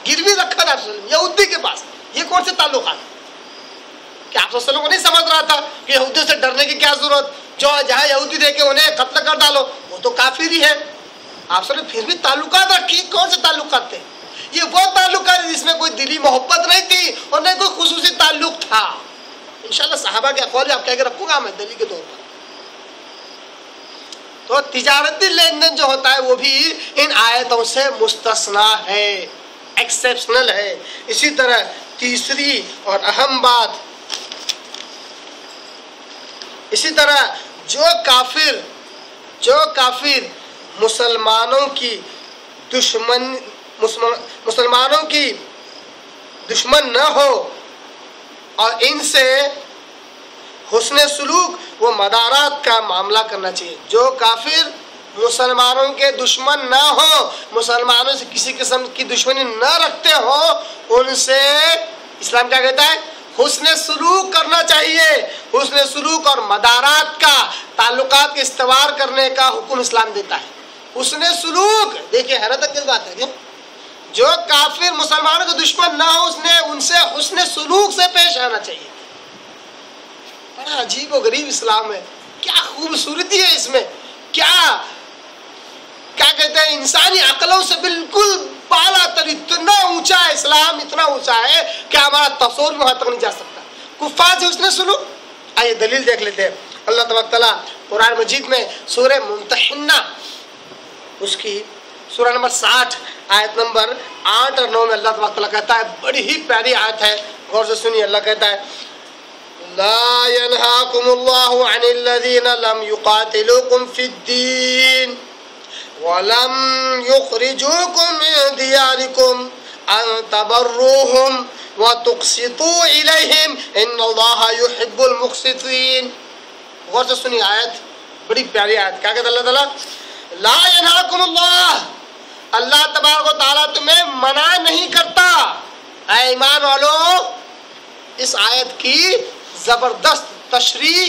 S1: گروی رکھا تھا آپ صلی اللہ علیہ وسلم یہودی کے پاس۔ یہ کون سے تعلقات کہ آپ صلی اللہ علیہ وسلم کو نہیں سمجھ رہا تھا کہ یہودیوں سے ڈرنے کی کیا ضرورت، جو جہاں یہودی دیکھے انہیں قتل کر ڈالو، وہ تو کافر ہی ہے۔ آپ صلی اللہ علیہ وسلم پھر بھی تعلقات رکھی، کون سے تعلقات تھے؟ یہ وہ تعلقات جس میں کوئی دلی محبت نہیں تھی اور نہ کوئی خصوصی تعلق تھا۔ انشاءاللہ صحابہ کے اقوال آپ کہہ کے رکھوں گا میں دلیل کے طور پر۔ تو تجارتی لین دین جو ہوتا ہے وہ بھی ان آیتوں سے مستثنا ہے، ایکسیپشنل ہے۔ اسی طرح تیسری اور اہم بات، اسی طرح جو کافر مسلمانوں کی دشمن نہ ہو اور ان سے حسن سلوک و مدارات کا معاملہ کرنا چاہیے۔ جو کافر مسلمانوں کے دشمن نہ ہو، مسلمانوں سے کسی قسم کی دشمنی نہ رکھتے ہو، ان سے اسلام کیا کہتا ہے؟ حسن سلوک کرنا چاہیے۔ حسن سلوک اور مدارات کا، تعلقات کے استوار کرنے کا حکم اسلام دیتا ہے۔ حسن سلوک، دیکھیں حیرت کی بات ہے کہ جو کافر مسلمانوں کے دشمن نہ ہو ان سے حسن سلوک سے پیش آنا چاہیے۔ بڑا عجیب و غریب اسلام ہے، کیا خوبصورتی ہے اس میں، کیا کہتے ہیں، انسانی عقلوں سے بالکل بالا تر، اتنا اونچا ہے اسلام، اتنا اونچا ہے کہ ہمارا تصور بھی وہاں تک نہیں جا سکتا۔ کفار سے حسن سلوک، آئیے دلیل دیکھ لیتے ہیں۔ اللہ تبارک تعالیٰ قرآن مجید میں سورہ ممتحنہ، اس کی سورہ نمبر 60 آیت نمبر 8 اور 9 میں اللہ تبارک تعالیٰ کہتا ہے، بڑی ہی پیاری آیت ہے، غور سے سنیے۔ اللہ کہتا ہے لا ينهاكم الله عن الذين لم يقاتلوكم في الدين ولم يخرجوكم من دياركم أن تبروهم وتقسطوا إليهم إن الله يحب المقسطين۔ غور سے سنیے آیت، بڑی پیاری آیت، کیا کہتا ہے اللہ تعالیٰ؟ لا ينهاكم الله، اللہ تبارک و تعالیٰ تمہیں منع نہیں کرتا۔ اے ایمان والو، اس آیت کی زبردست تشریح،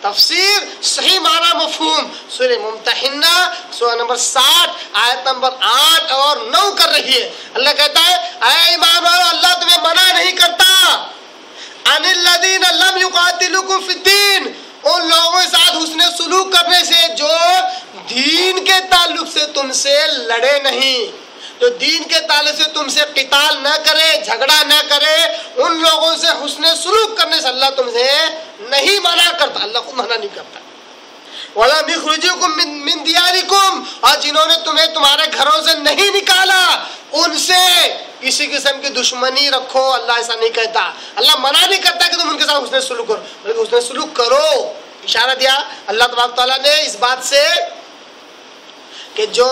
S1: تفسیر، صحیح معنی مفہوم سورہ ممتحنہ سورہ نمبر 60 آیت نمبر 8 اور 9 کر رہی ہے۔ اللہ کہتا ہے اے ایمان والو، اللہ تمہیں منع نہیں کرتا عن الذین لم یقاتلوکم فی الدین، ان لوگوں کے ساتھ حسن سلوک کرنے سے جو دین کے تعلق سے تم سے لڑے نہیں، جو دین کے تعلق سے تم سے قتال نہ کرے، جھگڑا نہ کرے، ان لوگوں سے حسن سلوک کرنے سے اللہ تم سے نہیں منع کرتا، اللہ کو منع نہیں کرتا۔ وَلَمْ يُخْرِجُوكُم مِّن دِيَارِكُمْ، اور جنہوں نے تمہیں تمہارے گھروں سے نہیں نکالا، ان سے کسی قسم کی دشمنی رکھو، اللہ ایسا نہیں کہتا۔ اللہ منع نہیں کرتا کہ تم ان کے ساتھ حسن سلوک کرو، بلکہ حسن سلوک کرو۔ اشارہ دیا اللہ تبارک تعالیٰ نے اس بات سے کہ جو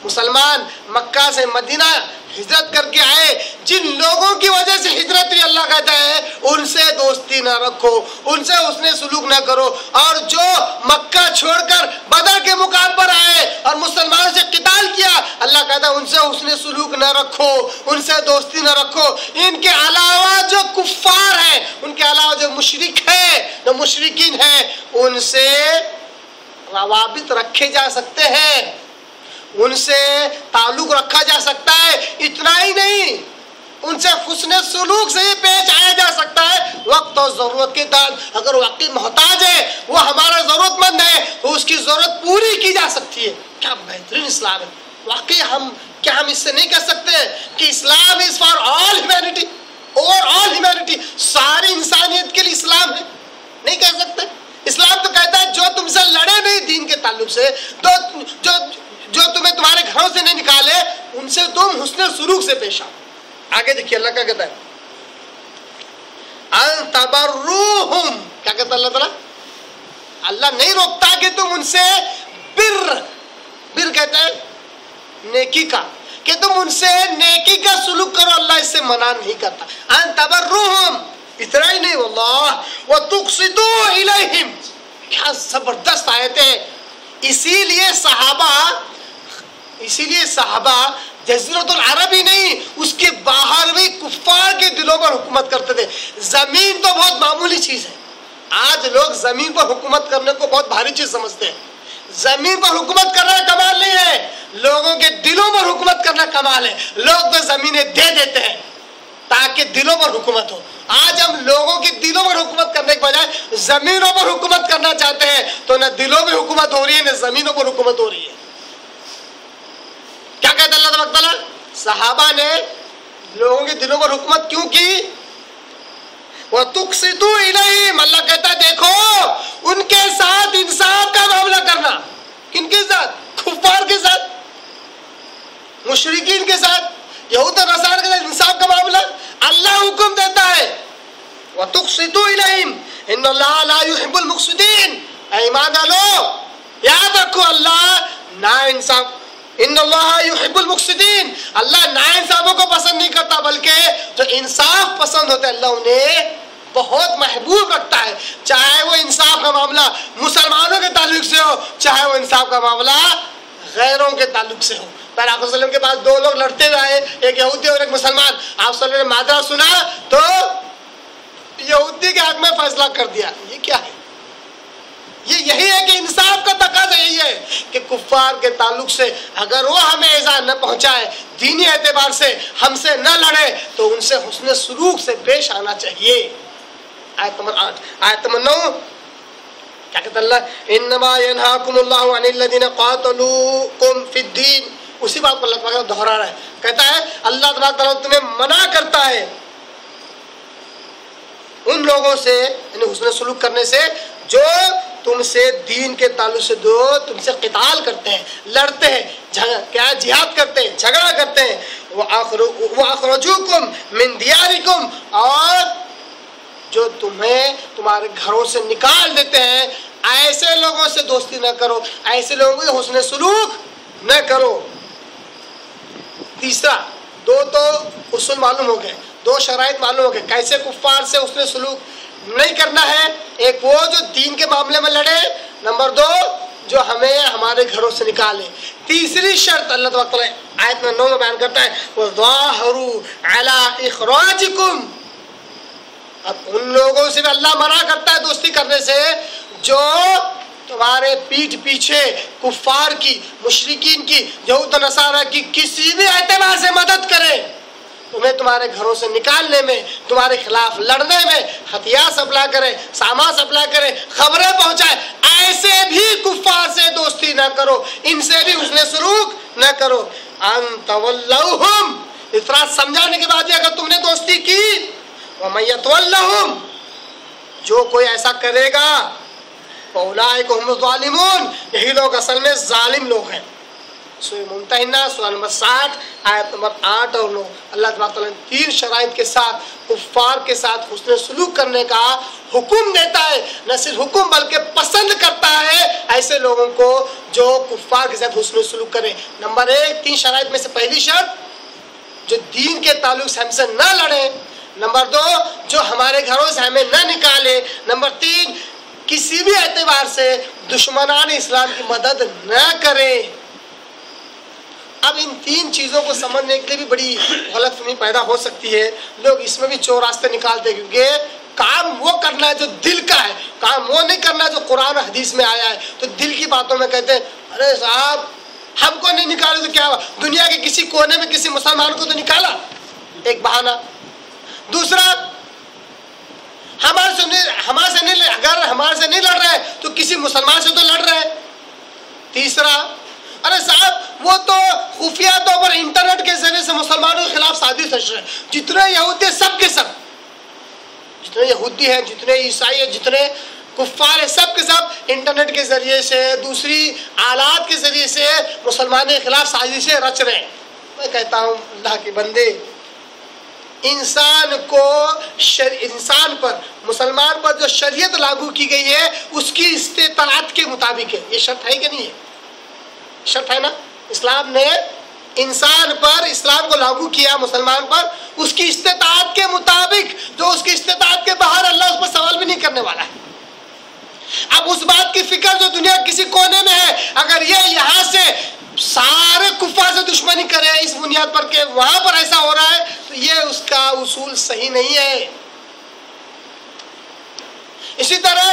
S1: مسلمان مکہ سے مدینہ ہجرت کر کے آئے، جن لوگوں کی وجہ سے ہجرت ہوئی، اللہ کہتا ہے ان سے دوستی نہ رکھو، ان سے حسن سلوک نہ کرو، اور جو مکہ چھوڑ کر بدر کے مقام پر آئے اور مسلمانوں سے قتال کیا، اللہ کہتا ہے ان سے حسن سلوک نہ رکھو، ان سے دوستی نہ رکھو۔ ان کے علاوہ جو کفار ہیں، ان کے علاوہ جو مشرک ہیں، جو مشرکین ہیں، ان سے روابط رکھے جا سکتے ہیں، ان سے تعلق رکھا جا سکتا ہے۔ اتنا ہی نہیں، ان سے حسن سلوک سے ہی پیش آیا جا سکتا ہے وقت اور ضرورت کے تحت۔ اگر واقعی محتاج ہے، وہ ہمارا ضرورت مند ہے، تو اس کی ضرورت پوری کی جا سکتی ہے۔ کیا بہترین اسلام ہے! واقعی ہم اس سے نہیں کہہ سکتے کہ اسلام از فار آل ہیومینٹی، اور آل ہیومینٹی، ساری انسانیت کے لیے اسلام ہے؟ نہیں کہہ سکتے۔ اسلام تو کہتا ہے جو تم سے لڑے نہیں دین کے تعلق سے، جو تمہیں تمہارے گھروں سے نہیں نکالے، ان سے تم حسن سلوک سے پیش آؤ۔ آگے دیکھیے اللہ کیا کہتا ہے، ان تبروہم، کیا کہتا ہے اللہ تعالیٰ؟ اللہ نہیں روکتا کہ تم ان سے بر کہتا ہے نیکی کا، کہ تم ان سے نیکی کا سلوک کرو، اللہ اس سے منع نہیں کرتا۔ ان تبروہم، اتنا ہی نہیں، واللہ وتقسطوا الیہم، کیا زبردست آیت ہے۔ اسی لیے صحابہ جزیرۃ العرب ہی نہیں، اس کے باہر بھی کفار کے دلوں پر حکومت کرتے تھے۔ زمین تو بہت معمولی چیز ہے، آج لوگ زمین پر حکومت کرنے کو بہت بھاری چیز سمجھتے ہیں۔ زمین پر حکومت کرنا کمال نہیں ہے، لوگوں کے دلوں پر حکومت کرنا کمال ہے۔ لوگ تو زمینیں دے دیتے ہیں تاکہ دلوں پر حکومت ہو۔ آج ہم لوگوں کے دلوں پر حکومت کرنے کے بجائے زمینوں پر حکومت کرنا چاہتے ہیں، تو نہ دلوں میں حکومت ہو رہی ہے، نہ زمینوں پر حکومت ہو رہی ہے۔ کیا کہتا اللہ تبارک تعالیٰ؟ صحابہ نے لوگوں کے دلوں پر حکومت کیوں کی؟ وَتُقْسِطُوا إِلَيْهِمْ، اللہ کہتا ہے دیکھو ان کے ساتھ انصاف کا معاملہ کرنا۔ کن کے ساتھ؟ کفار کے ساتھ، مشرکین کے ساتھ، یہود و نصارہ کے ساتھ انصاف کا معاملہ اللہ حکم دیتا ہے۔ وَتُقْسِطُوا إِلَيْهِمْ إِنَّ اللَّهَ لَا يُحِبُّ الْمُقْسِطِينَ، اے ایمان والو یاد رکھو اللہ نا انصاف، ان اللہ یحب المقسطین، اللہ ناانصافوں کو پسند نہیں کرتا، بلکہ جو انصاف پسند ہوتے ہیں اللہ انہیں بہت محبوب رکھتا ہے۔ چاہے وہ انصاف کا معاملہ مسلمانوں کے تعلق سے ہو، چاہے وہ انصاف کا معاملہ غیروں کے تعلق سے ہو۔ پھر آپ صلی اللہ علیہ وسلم کے پاس دو لوگ لڑتے ہوئے آئے، ایک یہودی اور ایک مسلمان۔ آپ صلی اللہ علیہ وسلم نے معاملہ سنا تو یہودی کے حق میں فیصلہ کر دیا۔ یہ کیا ہے؟ یہی ہے کہ انصاف کا تقاضا یہی ہے کہ کفار کے تعلق سے اگر وہ ہمیں ایذا نہ پہنچائے، دینی اعتبار سے ہم سے نہ لڑے، تو ان سے حسن سلوک سے پیش آنا چاہیے۔ آیت نمبر 8، آیت نمبر 9 کیا کہتا اللہ؟ انما ینہاکم اللہ عن الذین قاتلوکم فی الدین، اسی بات کو اللہ تعالیٰ دہرا رہا ہے، کہتا ہے اللہ تعالیٰ تمہیں منع کرتا ہے ان لوگوں سے، یعنی حسن سلوک کرنے سے، جو تم سے دین کے تعلق سے تم سے قتال کرتے ہیں، لڑتے ہیں، کیا جہاد کرتے ہیں، جھگڑا کرتے ہیں۔ وَأَخْرَجُوكُمْ مِنْ دِيَارِكُمْ، اور جو تمہیں تمہارے گھروں سے نکال دیتے ہیں، ایسے لوگوں سے دوستی نہ کرو، ایسے لوگوں کے حسن سلوک نہ کرو۔ تیسرا، دو تو اصول معلوم ہو گئے، دو شرائط معلوم ہو گئے کیسے کفار سے حسن سلوک نہیں کرنا ہے۔ ایک وہ جو دین کے معاملے میں لڑے، نمبر 2 جو ہمیں ہمارے گھروں سے نکالے۔ تیسری شرط اللہ تعالیٰ آیت 9 میں بیان کرتا ہے، وَظَاهَرُوا عَلَىٰ إِخْرَاجِكُمْ، اب ان لوگوں سے بھی اللہ منع کرتا ہے دوستی کرنے سے جو تمہارے پیٹھ پیچھے کفار کی، مشرکین کی، یہود و نصارہ کی کسی بھی اعتبار سے مدد کرے، تمہیں تمہارے گھروں سے نکالنے میں، تمہارے خلاف لڑنے میں ہتھیار سپلائی کرے، سامان سپلائی کرے، خبریں پہنچائے، ایسے بھی کفار سے دوستی نہ کرو، ان سے بھی حسن سلوک نہ کرو۔ ان تولوہم، اس طرح سمجھانے کے بعد بھی اگر تم نے دوستی کی، وَمَن يَتَوَلَّهُمْ، جو کوئی ایسا کرے گا، فَأُولَٰئِكَ هُمُ الظَّالِمُونَ، یہی لوگ اصل میں ظالم لوگ ہیں۔ سورہ ممتحنہ سورہ نمبر 60 آیت نمبر 8 اور 9 اللہ تبارک تعالیٰ نے 3 شرائط کے ساتھ کفار کے ساتھ حسن سلوک کرنے کا حکم دیتا ہے. نہ صرف حکم بلکہ پسند کرتا ہے ایسے لوگوں کو جو کفار کے ساتھ حسن سلوک کریں. نمبر 1 3 شرائط میں سے پہلی شرط جو دین کے تعلق سے ہم سے نہ لڑیں. نمبر 2 جو ہمارے گھروں سے ہمیں نہ نکالے. نمبر 3 کسی بھی اعتبار سے دشمنان اسلام کی مدد نہ کریں. اب ان 3 چیزوں کو سمجھنے کے لیے بھی بڑی غلط فہمی پیدا ہو سکتی ہے. لوگ اس میں بھی چور راستے نکالتے ہیں کیونکہ کام وہ کرنا ہے جو دل کا ہے, کام وہ نہیں کرنا جو قرآن و حدیث میں آیا ہے. تو دل کی باتوں میں کہتے ہیں ارے صاحب ہم کو نہیں نکالے تو کیا ہوا, دنیا کے کسی کونے میں کسی مسلمان کو تو نکالا, ایک بہانہ. دوسرا ہمارے سے نہیں لڑ رہے تو کسی مسلمان سے تو لڑ رہے. تیسرا ارے صاحب وہ تو خفیہ طور پر انٹرنیٹ کے ذریعے سے مسلمانوں کے خلاف سازش رچ رہے ہیں. جتنے یہودی سب کے سب, جتنے یہودی ہیں, جتنے عیسائی ہیں, جتنے کفار ہیں, سب کے سب انٹرنیٹ کے ذریعے سے دوسری آلات کے ذریعے سے مسلمانوں کے خلاف سازشیں رچ رہے ہیں. میں کہتا ہوں اللہ کے بندے, انسان پر مسلمان پر جو شریعت لاگو کی گئی ہے اس کی استطاعت کے مطابق ہے. یہ شرط ہے کہ نہیں ہے؟ شرط ہے نا. اسلام نے انسان پر اسلام کو لاگو کیا مسلمان پر اس کی استطاعت کے مطابق. جو اس کی استطاعت کے باہر اللہ اس پر سوال بھی نہیں کرنے والا ہے. اب اس بات کی فکر جو دنیا کسی کونے میں ہے, اگر یہ یہاں سے سارے کفار سے دشمنی کرے اس بنیاد پر کہ وہاں پر ایسا ہو رہا ہے تو یہ اس کا اصول صحیح نہیں ہے. اسی طرح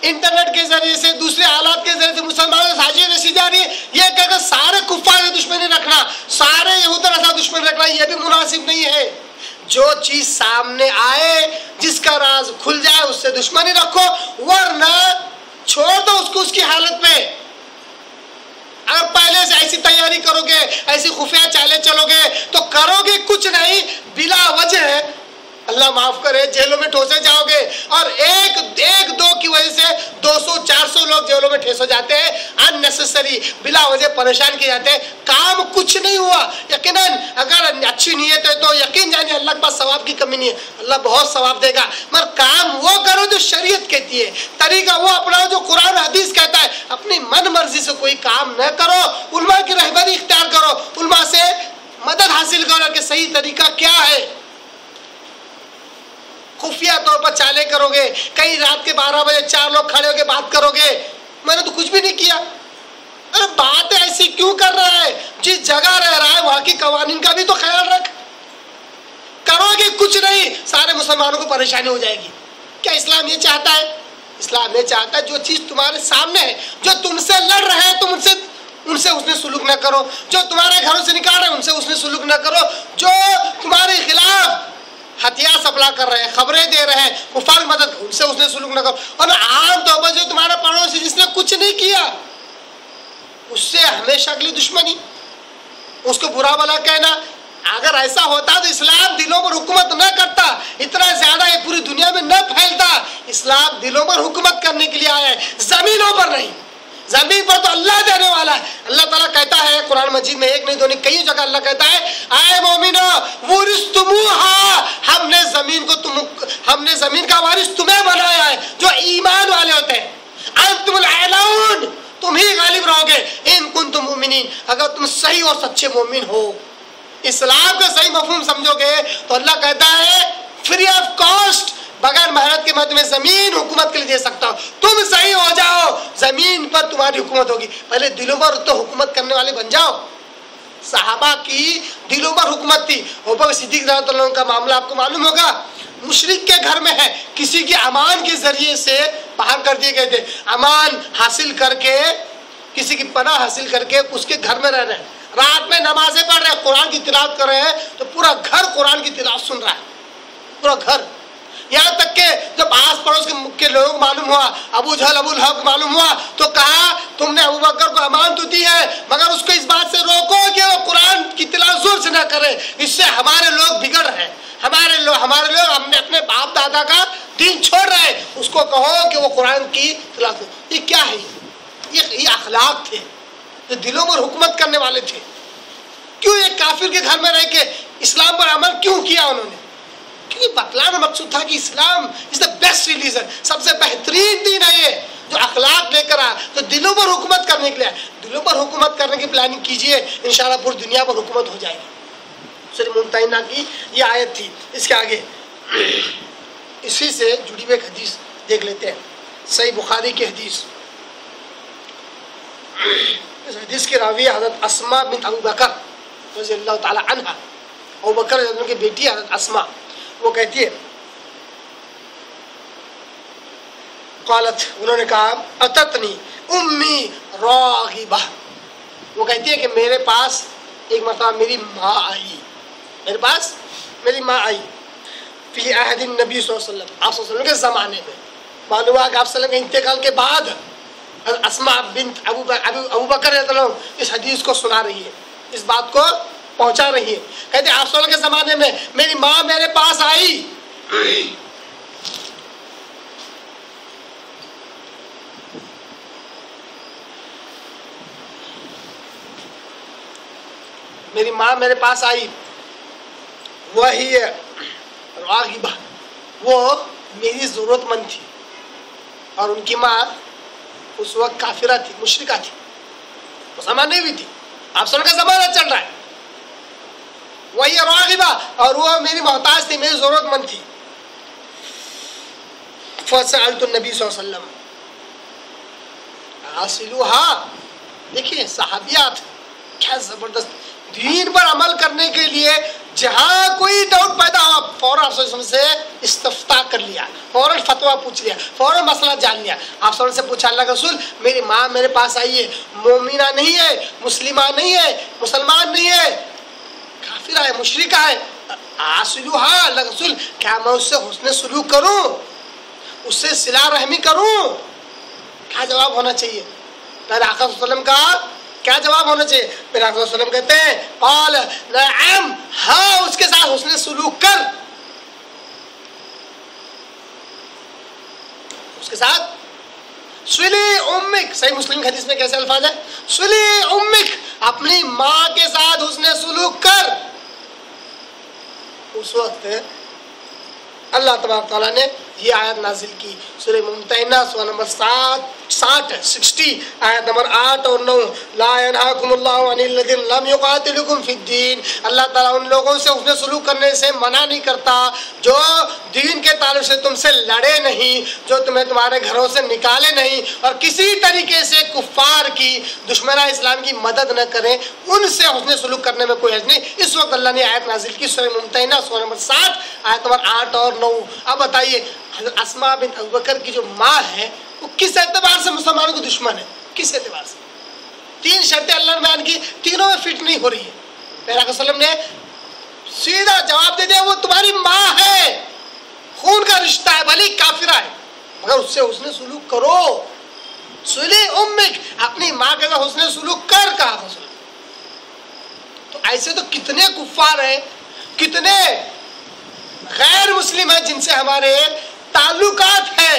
S1: انٹرنیٹ کے ذریعے سے دوسرے آلات کے ذریعے سے مسلمانوں سازشیں رچی جا رہی ہے. یہ کہ اگر سارے کفار سے دشمنی رکھنا, سارے یہود کے ساتھ دشمنی رکھنا, یہ بھی مناسب نہیں ہے. جو چیز سامنے آئے, جس کا راز کھل جائے, اس سے دشمنی رکھو, ورنہ چھوڑ دو اس کو اس کی حالت میں. اگر پہلے سے ایسی تیاری کرو گے, ایسی خفیہ چالیں چلو گے تو کرو گے کچھ نہیں, بلا وجہ اللہ معاف کرے جیلوں میں ٹھوسے جاؤ گے. اور ایک دو کی وجہ سے 200-400 لوگ جیلوں میں ٹھیس ہو جاتے ہیں, اننیسیسری بلا وجہ پریشان کیے جاتے ہیں. کام کچھ نہیں ہوا. یقیناً اگر اچھی نیت ہے تو یقین جانیے اللہ کے پاس ثواب کی کمی نہیں ہے, اللہ بہت ثواب دے گا. مگر کام وہ کرو جو شریعت کہتی ہے, طریقہ وہ اپناؤ جو قرآن حدیث کہتا ہے. اپنی من مرضی سے کوئی کام نہ کرو, علماء کی رہبری اختیار کرو, علماء سے مدد حاصل کرو کہ صحیح طریقہ کیا ہے. خفیہ طور پر چالیں کرو گے, کئی رات کے 12 بجے 4 لوگ کھڑے ہو کے بات کرو گے, میں نے تو کچھ بھی نہیں کیا. ارے بات ایسی کیوں کر رہا ہے؟ جس جگہ رہ رہا ہے وہاں کی قوانین کا بھی تو خیال رکھ. کرو گے کچھ نہیں, سارے مسلمانوں کو پریشانی ہو جائے گی. کیا اسلام یہ چاہتا ہے؟ اسلام یہ چاہتا ہے جو چیز تمہارے سامنے ہے, جو تم سے لڑ رہے ہیں تم ان سے حسن سلوک نہ کرو, جو تمہارے گھروں سے نکال رہے ہیں ان سے حسن سلوک نہ کرو, جو تمہارے خلاف ہتھیار سپلا کر رہے ہیں, خبریں دے رہے ہیں, کفار کی مدد, ان سے حسن سلوک نہ کرو. اور عام طور پر جو تمہارا پڑوسی جس نے کچھ نہیں کیا اس سے ہمیشہ کے لیے دشمنی, اس کو برا بھلا کہنا. اگر ایسا ہوتا تو اسلام دلوں پر حکومت نہ کرتا, اتنا زیادہ یہ پوری دنیا میں نہ پھیلتا. اسلام دلوں پر حکومت کرنے کے لیے آیا ہے, زمینوں پر نہیں. زمین پر تو اللہ دینے والا ہے. اللہ تعالیٰ کہتا ہے قرآن مجید میں, ایک نہیں دو نہیں کئی جگہ اللہ کہتا ہے اے مومنو ورثتموہا, ہم نے زمین کا وارث تمہیں بنایا ہے جو ایمان والے ہوتے ہیں. انتم الاعلون, تم ہی غالب رہو گے ان کنتم مؤمنین, اگر تم صحیح اور سچے مومن ہو. اسلام کا صحیح مفہوم سمجھو گے تو اللہ کہتا ہے فری آف کاسٹ, بغیر محنت کے میں تمہیں زمین حکومت کے لیے دے سکتا ہوں. تم صحیح ہو جاؤ, زمین پر تمہاری حکومت ہوگی. پہلے دلوں پر تو حکومت کرنے والے بن جاؤ. صحابہ کی دلوں پر حکومت تھی. ابوبکر صدیق رضی اللہ عنہ کا معاملہ آپ کو معلوم ہوگا, مشرک کے گھر میں ہے, کسی کی امان کے ذریعے سے باہر کر دیے گئے تھے. امان حاصل کر کے, کسی کی پناہ حاصل کر کے اس کے گھر میں رہ رہے ہیں, رات میں نمازیں پڑھ رہے ہیں, قرآن کی تلاوت کر رہے ہیں, تو پورا گھر قرآن کی تلاوت سن رہا ہے, پورا گھر. یہاں تک کہ جب آس پڑوس کے لوگ معلوم ہوا, ابو جہل ابو لہب معلوم ہوا, تو کہا تم نے ابو بکر کو امان تو دی ہے مگر اس کو اس بات سے روکو کہ وہ قرآن کی تلاوت زور سے نہ کرے, اس سے ہمارے لوگ بگڑ رہے ہیں, ہمارے لوگ ہم نے اپنے باپ دادا کا دین چھوڑ رہے ہیں. اس کو کہو کہ وہ قرآن کی تلاوت. یہ کیا ہے؟ یہ اخلاق تھے, جو دلوں پر حکومت کرنے والے تھے، کیوں ایک کافر کے گھر میں رہ کے اسلام پر عمل کیوں کیا انہوں نے؟ کیونکہ بتلانا مقصود تھا کہ اسلام از دا بیسٹ ریلیجن، سب سے بہترین دین ہے یہ، جو اخلاق لے کر آیا، تو دلوں پر حکومت کرنے کے لیے، دلوں پر حکومت کرنے کی پلاننگ کیجئے، انشاءاللہ پوری دنیا پر حکومت ہو جائے گی۔ سورہ ممتحنہ کی یہ آیت تھی۔ اس کے آگے اسی سے جڑی ہوئی ایک حدیث دیکھ لیتے ہیں، صحیح بخاری کی حدیث۔ اس حدیث کی راوی حضرت اسماء بنت ابو بکر رضی اللہ تعالی عنہ، ابو بکر رضی اللہ عنہ کی بیٹی حضرت اسماء، وہ کہتی ہے، قالت، انہوں نے کہا، اتتنی امی راغبہ، وہ کہتی ہے کہ میرے پاس ایک مرتبہ میری ماں آئی، میرے پاس میری ماں آئی، فی عہد النبی صلی اللہ علیہ وسلم، آپ صلی اللہ علیہ وسلم کے زمانے میں، معلوم ہے کہ آپ صلی اللہ علیہ وسلم کے انتقال کے بعد اسماء بنت ابو بکر رضی اللہ عنہ اس حدیث کو سنا رہی ہے، اس بات کو پہنچا رہی ہے، کہتے ہیں آپ صلی اللہ علیہ وسلم کے زمانے میں میری ماں میرے پاس آئی، میری ماں میرے پاس آئی، وہی راغبہ، وہ میری ضرورت مند تھی، اور ان کی ماں اس وقت کافرہ تھی، مشرکہ تھی، مسلمان نہیں ہوئی تھی، آپ سن کا زمانہ چل رہا ہے، وہی راغبہ، اور وہ میری محتاج تھی، میری ضرورت مند تھی۔ فسألت النبی صلی اللہ علیہ وسلم حاصلوہا، دیکھیں صحابیات کیا زبردست، دین پر عمل کرنے کے لیے جہاں کوئی ڈاؤٹ پیدا ہوا فوراً آپ صلی اللہ علیہ وسلم سے استفتاء کر لیا، فوراً فتویٰ پوچھ لیا، فوراً مسئلہ جان لیا، آپ صلی اللہ علیہ وسلم سے پوچھا، اللہ کے رسول میری ماں میرے پاس آئی ہے، مومنہ نہیں ہے، مسلمہ نہیں ہے، مسلمان نہیں ہے، کافرہ ہے، مشرکہ ہے، حاصلوہا، اللہ کے رسول کیا میں اس سے حسن سلوک کروں، اس سے صلہ رحمی کروں؟ کیا جواب ہونا چاہیے میرے آقا صلی اللہ علیہ وسلم کا؟ کیا جواب ہونا چاہیے؟ میرے آقا صلی اللہ علیہ وسلم کہتے ہیں، قال نعم، ہاں اس کے ساتھ حسن سلوک کر، اس کے ساتھ سلی امک، صحیح مسلم کی حدیث میں کیسے الفاظ ہے؟ سلی امک، اپنی ماں کے ساتھ حسن سلوک کر۔ اس وقت اللہ تبارک تعالیٰ نے یہ آیت نازل کی، سورہ ممتحنہ سورہ نمبر 60 آیت نمبر 8 اور 9، لا ینہاکم اللہ عن الذین لم یقاتلکم فی الدین، اللہ تعالیٰ ان لوگوں سے حسن سلوک کرنے سے منع نہیں کرتا جو دین کے تعلق سے تم سے لڑے نہیں، جو تمہیں تمہارے گھروں سے نکالے نہیں، اور کسی طریقے سے کفار کی، دشمنان اسلام کی مدد نہ کریں، ان سے حسن سلوک کرنے میں کوئی حرج نہیں۔ اس وقت اللہ نے آیت نازل کی، سورہ ممتحنہ سورہ نمبر 60 آیت نمبر 8 اور 9۔ اب بتائیے حضرت اسماء بنت ابو بکر کی جو ماں ہے وہ کس اعتبار سے مسلمانوں کو دشمن ہے؟ کس اعتبار سے؟ 3 شرطیں اللہ نے بیان کی، تینوں میں فٹ نہیں ہو رہی ہے۔ میرے آقا صلی اللہ علیہ وسلم نے سیدھا جواب دے دیا، وہ تمہاری ماں ہے، خون کا رشتہ ہے، بھلی کافرہ ہے، مگر اس سے حسن سلوک کرو، سلی امک، اپنی ماں کے ساتھ حسن سلوک کر، کہا رسول۔ تو ایسے تو کتنے کفار ہیں، کتنے غیر مسلم ہیں جن سے ہمارے تعلقات ہیں،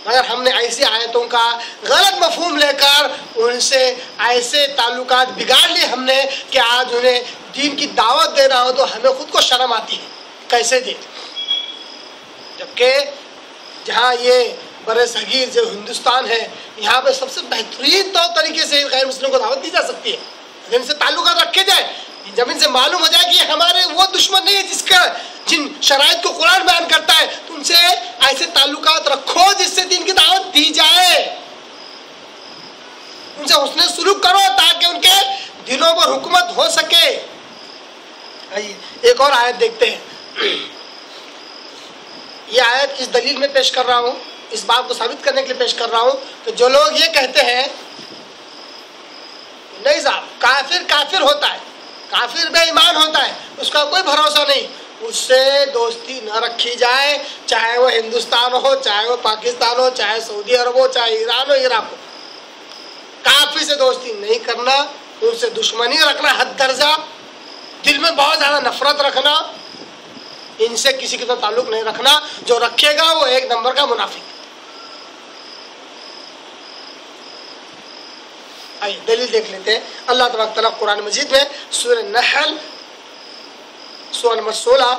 S1: مگر ہم نے ایسی آیتوں کا غلط مفہوم لے کر ان سے ایسے تعلقات بگاڑ لیے ہم نے کہ آج انہیں دین کی دعوت دینا ہو تو ہمیں خود کو شرم آتی ہے، کیسے دے، جبکہ جہاں یہ برِ صغیر جو ہندوستان ہے، یہاں پہ سب سے بہترین طور طریقے سے غیر مسلموں کو دعوت دی جا سکتی ہے، اگر ان سے تعلقات رکھے جائے، جب ان سے معلوم ہو جائے کہ ہمارے وہ دشمن نہیں ہے جن شرائط کو قرآن بیان کرتا ہے، تو ان سے ایسے تعلقات رکھو جس سے دین کی دعوت دی جائے، ان سے حسن سلوک کرو تاکہ ان کے دلوں پر حکومت ہو سکے۔ ایک اور آیت دیکھتے ہیں، یہ آیت اس دلیل میں پیش کر رہا ہوں، اس بات کو ثابت کرنے کے لیے پیش کر رہا ہوں کہ جو لوگ یہ کہتے ہیں نہیں صاحب کافر کافر ہوتا ہے، کافر بے ایمان ہوتا ہے، اس کا کوئی بھروسہ نہیں، اس سے دوستی نہ رکھی جائے، چاہے وہ ہندوستان ہو، چاہے وہ پاکستان ہو، چاہے سعودی عرب ہو، چاہے ایران ہو، عراق ہو، کافر سے دوستی نہیں کرنا، ان سے دشمنی رکھنا حد درجہ، دل میں بہت زیادہ نفرت رکھنا، ان سے کسی کے ساتھ تعلق نہیں رکھنا، جو رکھے گا وہ 1 نمبر کا منافق۔ آئیے دلیل دیکھ لیتے ہیں. اللہ تبارک تعالیٰ قرآن مجید میں سورہ نحل سورہ نمبر 16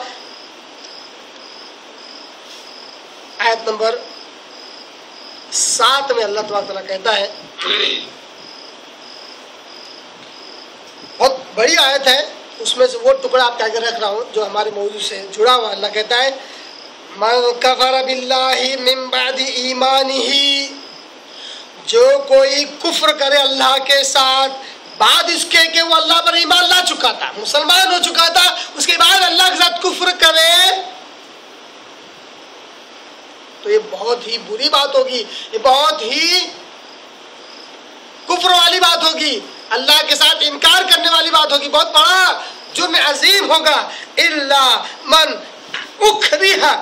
S1: آیت نمبر 7 میں اللہ تبارک تعالیٰ کہتا ہے, بہت بڑی آیت ہے, اس میں سے وہ ٹکڑا آپ کے آگے رکھ رہا ہوں جو ہمارے موضوع سے جڑا ہوا. اللہ کہتا ہے من کفر باللہ من بعد ایمانہ, جو کوئی کفر کرے اللہ کے ساتھ بعد اس کے کہ وہ اللہ پر ایمان لا چکا تھا, مسلمان ہو چکا تھا, اس کے بعد اللہ کے ساتھ کفر کرے تو یہ بہت ہی بری بات ہوگی, یہ بہت ہی کفر والی بات ہوگی, اللہ کے ساتھ انکار کرنے والی بات ہوگی, بہت بڑا جرم عظیم ہوگا. الا من اکرہ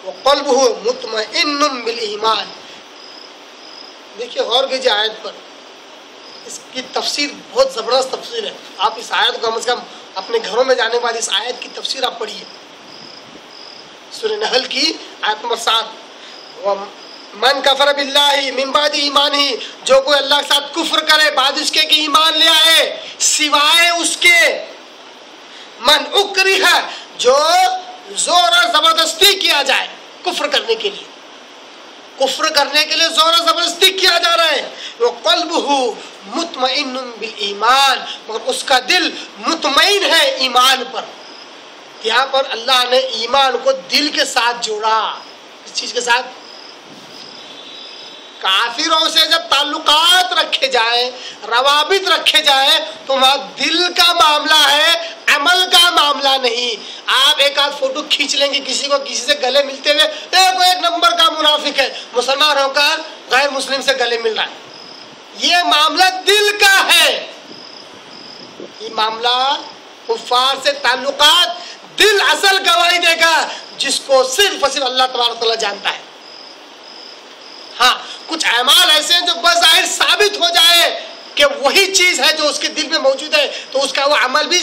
S1: وقلبہ مطمئن بالایمان. دیکھیے غور کیجیے آیت پر, اس کی تفسیر بہت زبردست تفسیر ہے. آپ اس آیت کو کم از کم اپنے گھروں میں جانے کے بعد اس آیت کی تفسیر آپ پڑھیے. سورہ نحل کی آیت نمبر 7, من کفر باللہ من بعد ایمانہ, جو کوئی اللہ کے ساتھ کفر کرے بعد اس کے کہ ایمان لے آئے سوائے اس کے, من اکرہ, جو زور اور زبردستی کیا جائے کفر کرنے کے لیے, کفر کرنے کے لیے زور اور زبردستی کیا جا رہا ہے. وہ قلبہ مطمئن بالایمان, مگر اس کا دل مطمئن ہے ایمان پر. یہاں پر اللہ نے ایمان کو دل کے ساتھ جوڑا. اس چیز کے ساتھ کافروں سے جب تعلقات رکھے جائیں, روابط رکھے جائیں, تو وہاں دل کا معاملہ ہے, عمل کا معاملہ نہیں. آپ ایک آدھ فوٹو کھینچ لیں گے کسی کو کسی سے گلے ملتے ہوئے, ایک نمبر کا منافق ہے, مسلمان ہو کر غیر مسلم سے گلے مل رہا ہے. یہ معاملہ دل کا ہے. یہ معاملہ کفار سے تعلقات, دل اصل گواہی دے گا جس کو صرف اور صرف اللہ تبارک تعالیٰ جانتا ہے. ہاں کچھ اعمال ایسے ہیں جو بظاہر ثابت ہو جائے کہ وہی چیز ہے جو اس کے دل میں موجود ہے تو اس کا وہ عمل بھی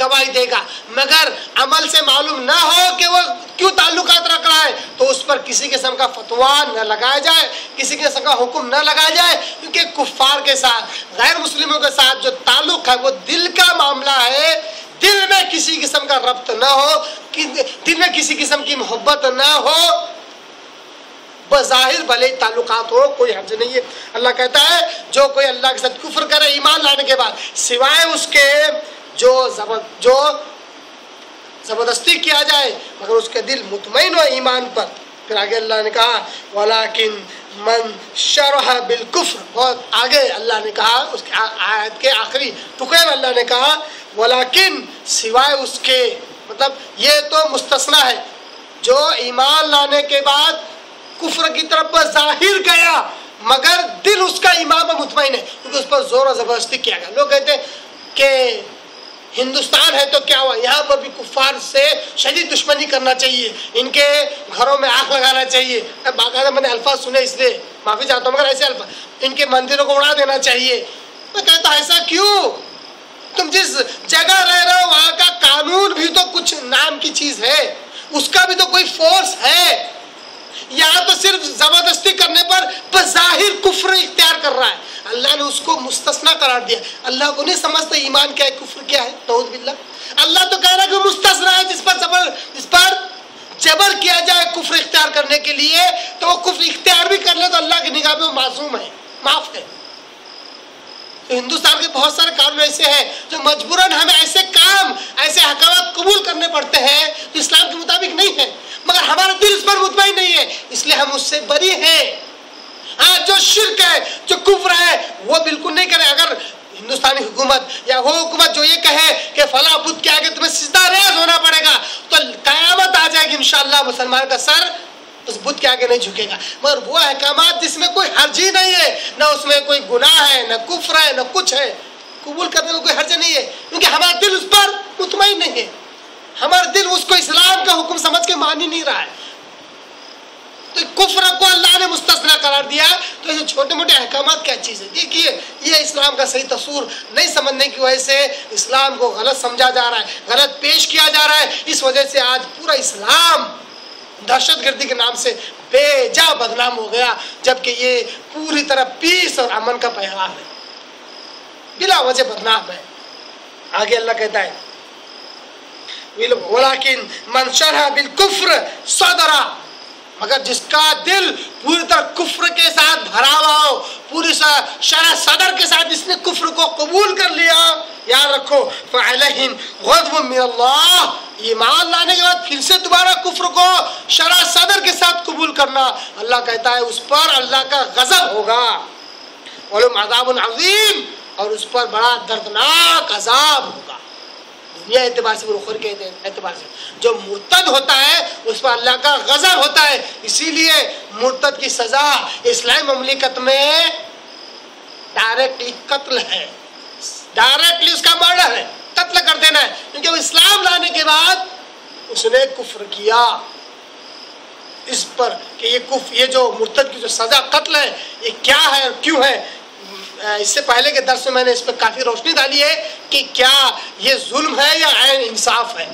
S1: گواہی دے گا, مگر عمل سے معلوم نہ ہو کہ وہ کیوں تعلقات رکھ رہا ہے تو اس پر کسی قسم کا فتویٰ نہ لگایا جائے, کسی قسم کا حکم نہ لگایا جائے, کیونکہ کفار کے ساتھ غیر مسلموں کے ساتھ جو تعلق ہے وہ دل کا معاملہ ہے. دل میں کسی قسم کا ربط نہ ہو, دل میں کسی قسم کی محبت نہ ہو, بظاہر بھلے زبردست ہو, کوئی حرج نہیں ہے. اللہ کہتا ہے جو کوئی اللہ کے ساتھ کفر کرے ایمان لانے کے بعد سوائے اس کے جو زبردستی کیا جائے مگر اس کے دل مطمئن ہو ایمان پر. پھر آگے اللہ نے کہا ولیکن من شرح بالکفر, بہت آگے اللہ نے کہا اس کے آیت کے آخری ٹکڑے میں اللہ نے کہا ولیکن سوائے اس کے, مطلب یہ تو مستثنا ہے جو ایمان لانے کے بعد کفر کی طرف بظاہر گیا مگر دل اس کا ایمان پر مطمئن ہے, کیونکہ اس پر زور و زبردستی کیا گیا. لوگ کہتے ہیں کہ ہندوستان ہے تو کیا ہوا, یہاں پر بھی کفار سے شدید دشمنی کرنا چاہیے, ان کے گھروں میں آگ لگانا چاہیے. باقاعدہ میں نے الفاظ سنے اس لیے معافی چاہتا ہوں, مگر ایسے الفاظ, ان کے مندروں کو اڑا دینا چاہیے. میں کہتا ایسا کیوں, تم جس جگہ رہ رہے ہو وہاں کا قانون بھی تو کچھ نام کی چیز ہے, اس کا بھی تو کوئی فورس ہے. یہاں تو صرف زبردستی کرنے پر بظاہر کفر اختیار کر رہا ہے, اللہ نے اس کو مستثنا قرار دیا. اللہ کو نہیں سمجھتا ایمان کیا ہے کفر کیا ہے, نعوذ باللہ. اللہ تو کہہ رہا ہے کہ مستثنا ہے جس پر جبر کیا جائے کفر اختیار کرنے کے لیے تو وہ کفر اختیار بھی کر لے تو اللہ کی نگاہ میں وہ معصوم ہے, معاف ہے. تو ہندوستان کے بہت سارے قانون ایسے ہیں جو مجبوراً ہمیں ایسے کام, ایسے احکامات قبول کرنے پڑتے ہیں جو اسلام کے مطابق نہیں ہے, مگر ہمارا دل اس پر مطمئن نہیں ہے اس لیے ہم اس سے بری ہیں. ہاں جو شرک ہے, جو کفر ہے وہ بالکل نہیں کرے. اگر ہندوستانی حکومت یا وہ حکومت جو یہ کہے کہ فلاں بت کے آگے تمہیں سجدہ ریز ہونا پڑے گا تو قیامت آ جائے گی انشاءاللہ مسلمان کا سر اس بت کے آگے نہیں جھکے گا. مگر وہ احکامات جس میں کوئی حرج ہی نہیں ہے, نہ اس میں کوئی گناہ ہے, نہ کفر ہے, نہ کچھ ہے, قبول کرنے میں کوئی حرج نہیں ہے کیونکہ ہمارا دل اس پر مطمئن نہیں ہے. ہمارا دل اس کو اسلام کا حکم سمجھ کے مان ہی نہیں رہا ہے. تو کفر کو اللہ نے مستثنا قرار دیا تو یہ چھوٹے موٹے احکامات کیا چیز ہے. دیکھیے یہ اسلام کا صحیح تصور نہیں سمجھنے کی وجہ سے اسلام کو غلط سمجھا جا رہا ہے, غلط پیش کیا جا رہا ہے. اس وجہ سے آج پورا اسلام دہشت گردی کے نام سے بے جا بدنام ہو گیا, جبکہ یہ پوری طرح پیس اور امن کا پیغام ہے. بلا وجہ بدنام ہے. آگے اللہ کہتا ہے ولیکن من شرح بالکفر صدرا، مگر جس کا دل پوری طرح کفر کے ساتھ بھرا ہوا ہو، پوری شرح صدر کے ساتھ اس نے کفر کو قبول کر لیا، یاد رکھو فعلیہم غضب من اللہ، ایمان لانے کے بعد پھر سے دوبارہ کفر کو شرح صدر کے ساتھ قبول کرنا، اللہ کہتا ہے اس پر اللہ کا غضب ہوگا، ولہم عذاب عظیم، اور اس پر بڑا دردناک عذاب ہوگا. دنیا اعتبار سے، اخر کے اعتبار سے جو مرتد ہوتا ہے اس پر اللہ کا غضب ہوتا ہے. اسی لیے مرتد کی سزا اسلامی مملکت میں ڈائریکٹلی قتل ہے، ڈائریکٹلی اس کا مرڈر ہے، قتل کر دینا ہے، کیونکہ وہ اسلام لانے کے بعد اس نے کفر کیا. اس پر کہ یہ جو مرتد کی جو سزا قتل ہے یہ کیا ہے اور کیوں ہے، اس سے پہلے کے درس میں میں نے اس پہ کافی روشنی ڈالی ہے کہ کیا یہ ظلم ہے یا عین انصاف ہے.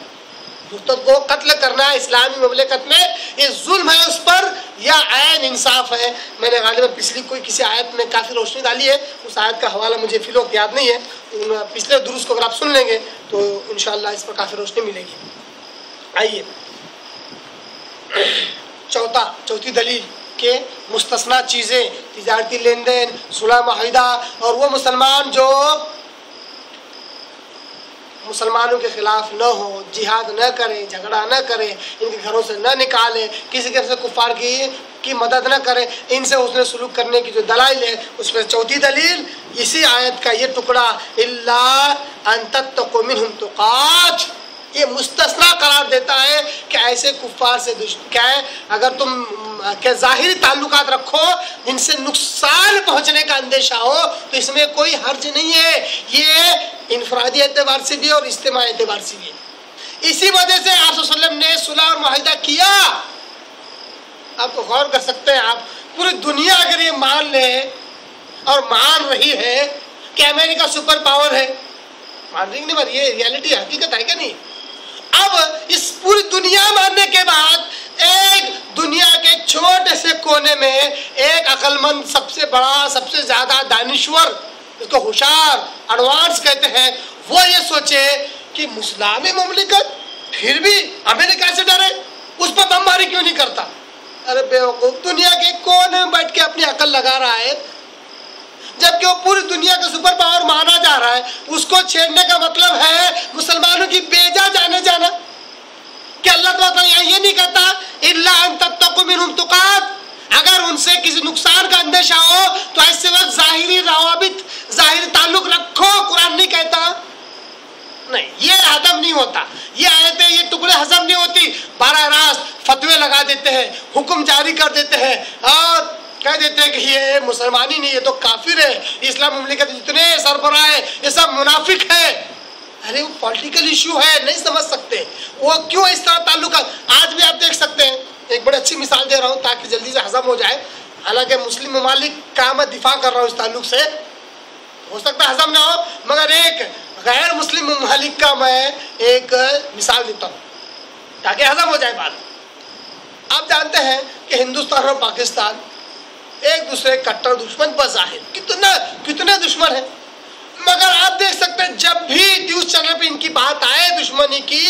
S1: مرتد کو قتل کرنا اسلامی مملکت میں یہ ظلم ہے اس پر یا عین انصاف ہے. میں نے غالباً پچھلی کوئی کسی آیت میں کافی روشنی ڈالی ہے، اس آیت کا حوالہ مجھے فی الوقت یاد نہیں ہے، پچھلے دروس کو اگر آپ سن لیں گے تو انشاءاللہ اس پر کافی روشنی ملے گی. آئیے چوتھی دلیل کہ مستثنا چیزیں، تجارتی لین دین، صلح معاہدہ، اور وہ مسلمان جو مسلمانوں کے خلاف نہ ہو، جہاد نہ کرے، جھگڑا نہ کرے، ان کے گھروں سے نہ نکالے، کسی طرح سے کفار کی مدد نہ کرے، ان سے حسن سلوک کرنے کی جو دلائل ہے اس میں چوتھی دلیل اسی آیت کا یہ ٹکڑا الا ان تتقوا منهم تقات، یہ مستثنا قرار دیتا ہے کہ ایسے کفار سے کیا ہے اگر تم کہ ظاہری تعلقات رکھو جن سے نقصان پہنچنے کا اندیشہ ہو تو اس میں کوئی حرج نہیں ہے. یہ انفرادی اعتبار سے بھی اور اجتماعی اعتبار سے بھی. اسی وجہ سے آپ صلی اللہ علیہ وسلم نے صلح اور معاہدہ کیا. آپ کو غور کر سکتے ہیں، آپ پوری دنیا اگر یہ مان لے اور مان رہی ہے کہ امریکہ سپر پاور ہے، مان رہی نہیں، یہ ریالٹی حقیقت ہے کہ نہیں؟ اب اس پوری دنیا ماننے کے بعد ایک دنیا کے ایک چھوٹے سے کونے میں ایک عقل مند، سب سے بڑا، سب سے زیادہ دانشور، اس کو ہوشیار، ایڈوانس کہتے ہیں، وہ یہ سوچے کہ اسلامی مملکت پھر بھی امریکہ سے ڈرے، اس پر بمباری کیوں نہیں کرتا؟ ارے بیوقوف، دنیا کے کونے میں بیٹھ کے اپنی عقل لگا رہا ہے، جبکہ وہ پوری دنیا کا سپر پاور مانا جا رہا ہے. اس کو چھیڑنے کا مطلب ہے مسلمانوں کی بیجا جانے جانا. کہ اللہ تعالیٰ یہ نہیں کہتا الا ان تتقوا منهم تقات، اگر ان سے کسی نقصان کا اندیشہ ہو تو ایسے وقت ظاہری روابط، ظاہری تعلق رکھو. قرآن نہیں کہتا، نہیں، یہ ہضم نہیں ہوتا، یہ آیتیں، یہ ٹکڑے ہضم نہیں ہوتی. براہ راست فتوے لگا دیتے ہیں، حکم جاری کر دیتے ہیں اور کہہ دیتے ہیں کہ یہ مسلمانی نہیں، یہ تو کافر ہے، اسلام مملکت جتنے سربراہ ہیں یہ سب منافق ہیں. ارے وہ پولیٹیکل ایشو ہے، نہیں سمجھ سکتے وہ کیوں اس طرح تعلقات. آج بھی آپ دیکھ سکتے ہیں، ایک بڑی اچھی مثال دے رہا ہوں تاکہ جلدی سے ہضم ہو جائے. حالانکہ مسلم ممالک کا میں دفاع کر رہا ہوں اس تعلق سے، ہو سکتا ہے ہضم نہ ہو، مگر ایک غیر مسلم ممالک کا میں ایک مثال دیتا ہوں تاکہ ہضم ہو جائے بات. آپ جانتے ہیں کہ ہندوستان اور پاکستان ایک دوسرے کٹر دشمن بظاہر کتنے دشمن ہیں، مگر آپ دیکھ سکتے ہیں جب بھی نیوز چینل پہ ان کی بات آئے دشمنی کی،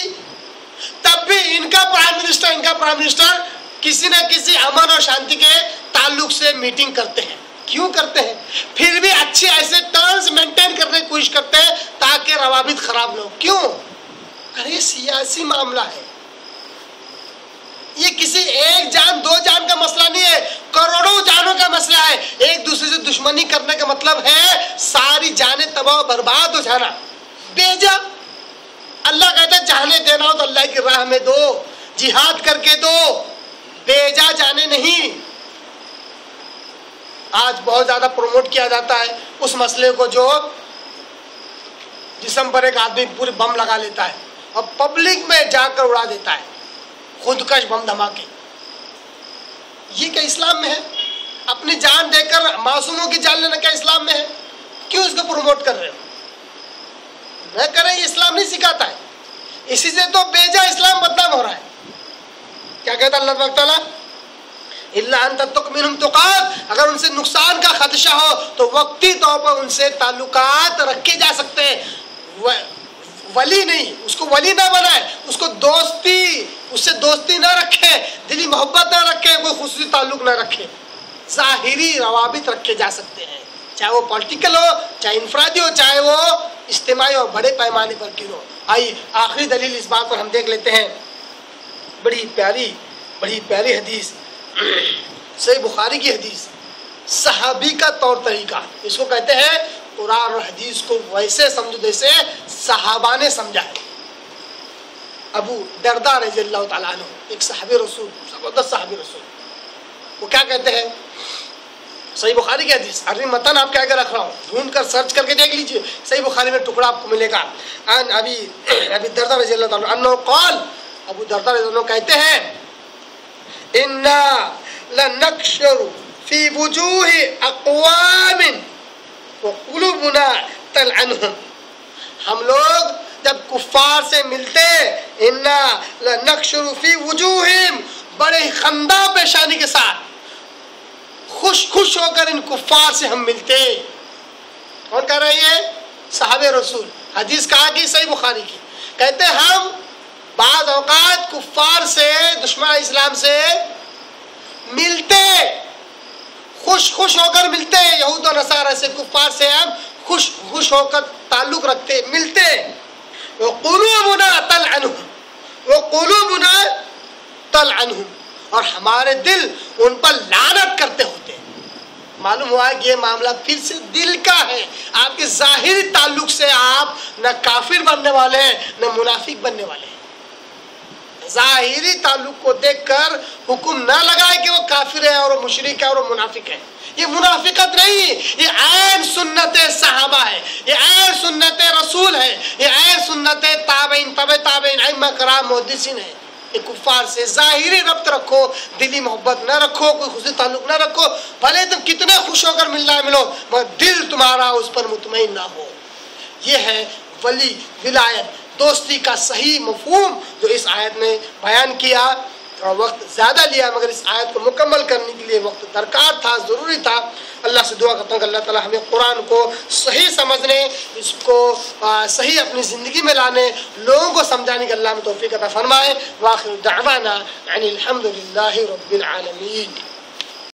S1: تب بھی ان کا پرائم منسٹر کسی نہ کسی امن اور شانتی کے تعلق سے میٹنگ کرتے ہیں. کیوں کرتے ہیں؟ پھر بھی اچھے ایسے ٹرمز مینٹین کرنے کی کوشش کرتے ہیں تاکہ روابط خراب نہ ہو. کیوں؟ ارے یہ سیاسی معاملہ ہے، یہ کسی ایک جان دو جان کا مسئلہ نہیں ہے، کروڑوں جانوں کا مسئلہ ہے. ایک دوسرے سے دشمنی کرنے کا مطلب ہے ساری جانیں تباہ و برباد ہو جانا. بیجا اللہ کہتا ہے جانے دینا ہو تو اللہ کی راہ میں دو، جہاد کر کے دو، بیجا جانے نہیں. آج بہت زیادہ پروموٹ کیا جاتا ہے اس مسئلے کو جو جسم پر ایک آدمی پورے بم لگا لیتا ہے اور پبلک میں جا کر اڑا دیتا ہے، خودکش بم دھماکے. یہ کیا اسلام میں ہے؟ اپنی جان دے کر معصوموں کی جان لینا کیا اسلام میں ہے؟ کیوں اس کو پروموٹ کر رہے ہو؟ نہ کریں، یہ اسلام نہیں سکھاتا ہے. اسی سے تو بیجا اسلام بدنام ہو رہا ہے. کیا کہتا اللہ تعالیٰ؟ الا ان تتقوا منهم تقات، اگر ان سے نقصان کا خدشہ ہو تو وقتی طور پر ان سے تعلقات رکھے جا سکتے ہیں، ولی نہیں، اس کو ولی نہ بنائے، اس کو دوستی، اس سے دوستی نہ رکھے، دلی محبت نہ رکھے، کوئی خصوصی تعلق نہ رکھے، ظاہری روابط رکھے جا سکتے ہیں، چاہے وہ پولیٹیکل ہو، چاہے انفرادی ہو، چاہے وہ اجتماعی اور بڑے پیمانے پر کیوں ہو۔ آئیے آخری دلیل اس بات پر ہم دیکھ لیتے ہیں، بڑی پیاری حدیث، صحیح بخاری کی حدیث، صحابی کا طور طریقہ، اس کو کہتے ہیں قرآن اور حدیث کو ویسے سمجھو جیسے صحابہ نے سمجھا ہے۔ ابو درداء رضی اللہ تعالیٰ عنہ، ایک صحابی رسول، زبردست صحابی رسول، وہ کیا کہتے ہیں؟ صحیح بخاری کی حدیث، عربی متن آپ کے آگے رکھ رہا ہوں، ڈھونڈ کر سرچ کر کے دیکھ لیجئے، صحیح بخاری میں ٹکڑا آپ کو ملے گا۔ عن ابی درداء رضی اللہ تعالیٰ عنہ قال، ابو درداء رضی اللہ عنہ کہتے ہیں اِنَّا لَنَقْشَرُ فِي وُجُوهِ أَقْوَامٍ وَقُلُوبُنَا تَلْعَنُهُمْ، ہم لوگ جب کفار سے ملتے، اِنَّا لَنَقْشَرُ فِي وُجُوهِهِمْ، بڑے خندہ پیشانی کے ساتھ خوش ہو کر ان کفار سے ہم ملتے۔ کون کہہ رہے ہیں؟ صحابہ رسول، حدیث کہا کہ صحیح بخاری کی، کہتے ہم بعض اوقات کفار سے، دشمن اسلام سے ملتے، خوش ہو کر ملتے، یہود و نصارہ سے، کفار سے ہم خوش ہو کر تعلق رکھتے، ملتے۔ وقلوبنا تلعنہم، اور ہمارے دل ان پر لعنت کرتے ہوتے۔ معلوم ہوا کہ یہ معاملہ پھر سے دل کا ہے، آپ کے ظاہری تعلق سے آپ نہ کافر بننے والے ہیں نہ منافق بننے والے ہیں۔ ظاہری تعلق کو دیکھ کر حکم نہ لگائے کہ وہ کافر ہے اور وہ مشرک ہے اور وہ منافق ہے، یہ منافقت نہیں، یہ عین سنت صحابہ ہے، یہ عین سنت رسول ہے، یہ عین سنت تابعین، تبع تابعین، ائمہ کرام، محدثین ہے۔ یہ کفار سے ظاہری ربط رکھو، دلی محبت نہ رکھو، کوئی خصوصی تعلق نہ رکھو، بھلے تم کتنے خوش ہو کر ملنا ہے ملو، مگر دل تمہارا اس پر مطمئن نہ ہو۔ یہ ہے ولی، ولایت، دوستی کا صحیح مفہوم جو اس آیت میں بیان کیا، اور وقت زیادہ لیا مگر اس آیت کو مکمل کرنے کے لیے وقت درکار تھا، ضروری تھا۔ اللہ سے دعا کرتا ہوں کہ اللہ تعالی ہمیں قرآن کو صحیح سمجھنے، اس کو صحیح اپنی زندگی میں لانے، لوگوں کو سمجھانے کی اللہ میں توفیق عطا فرمائے۔ وآخر دعوانا ان الحمد للہ رب العالمین۔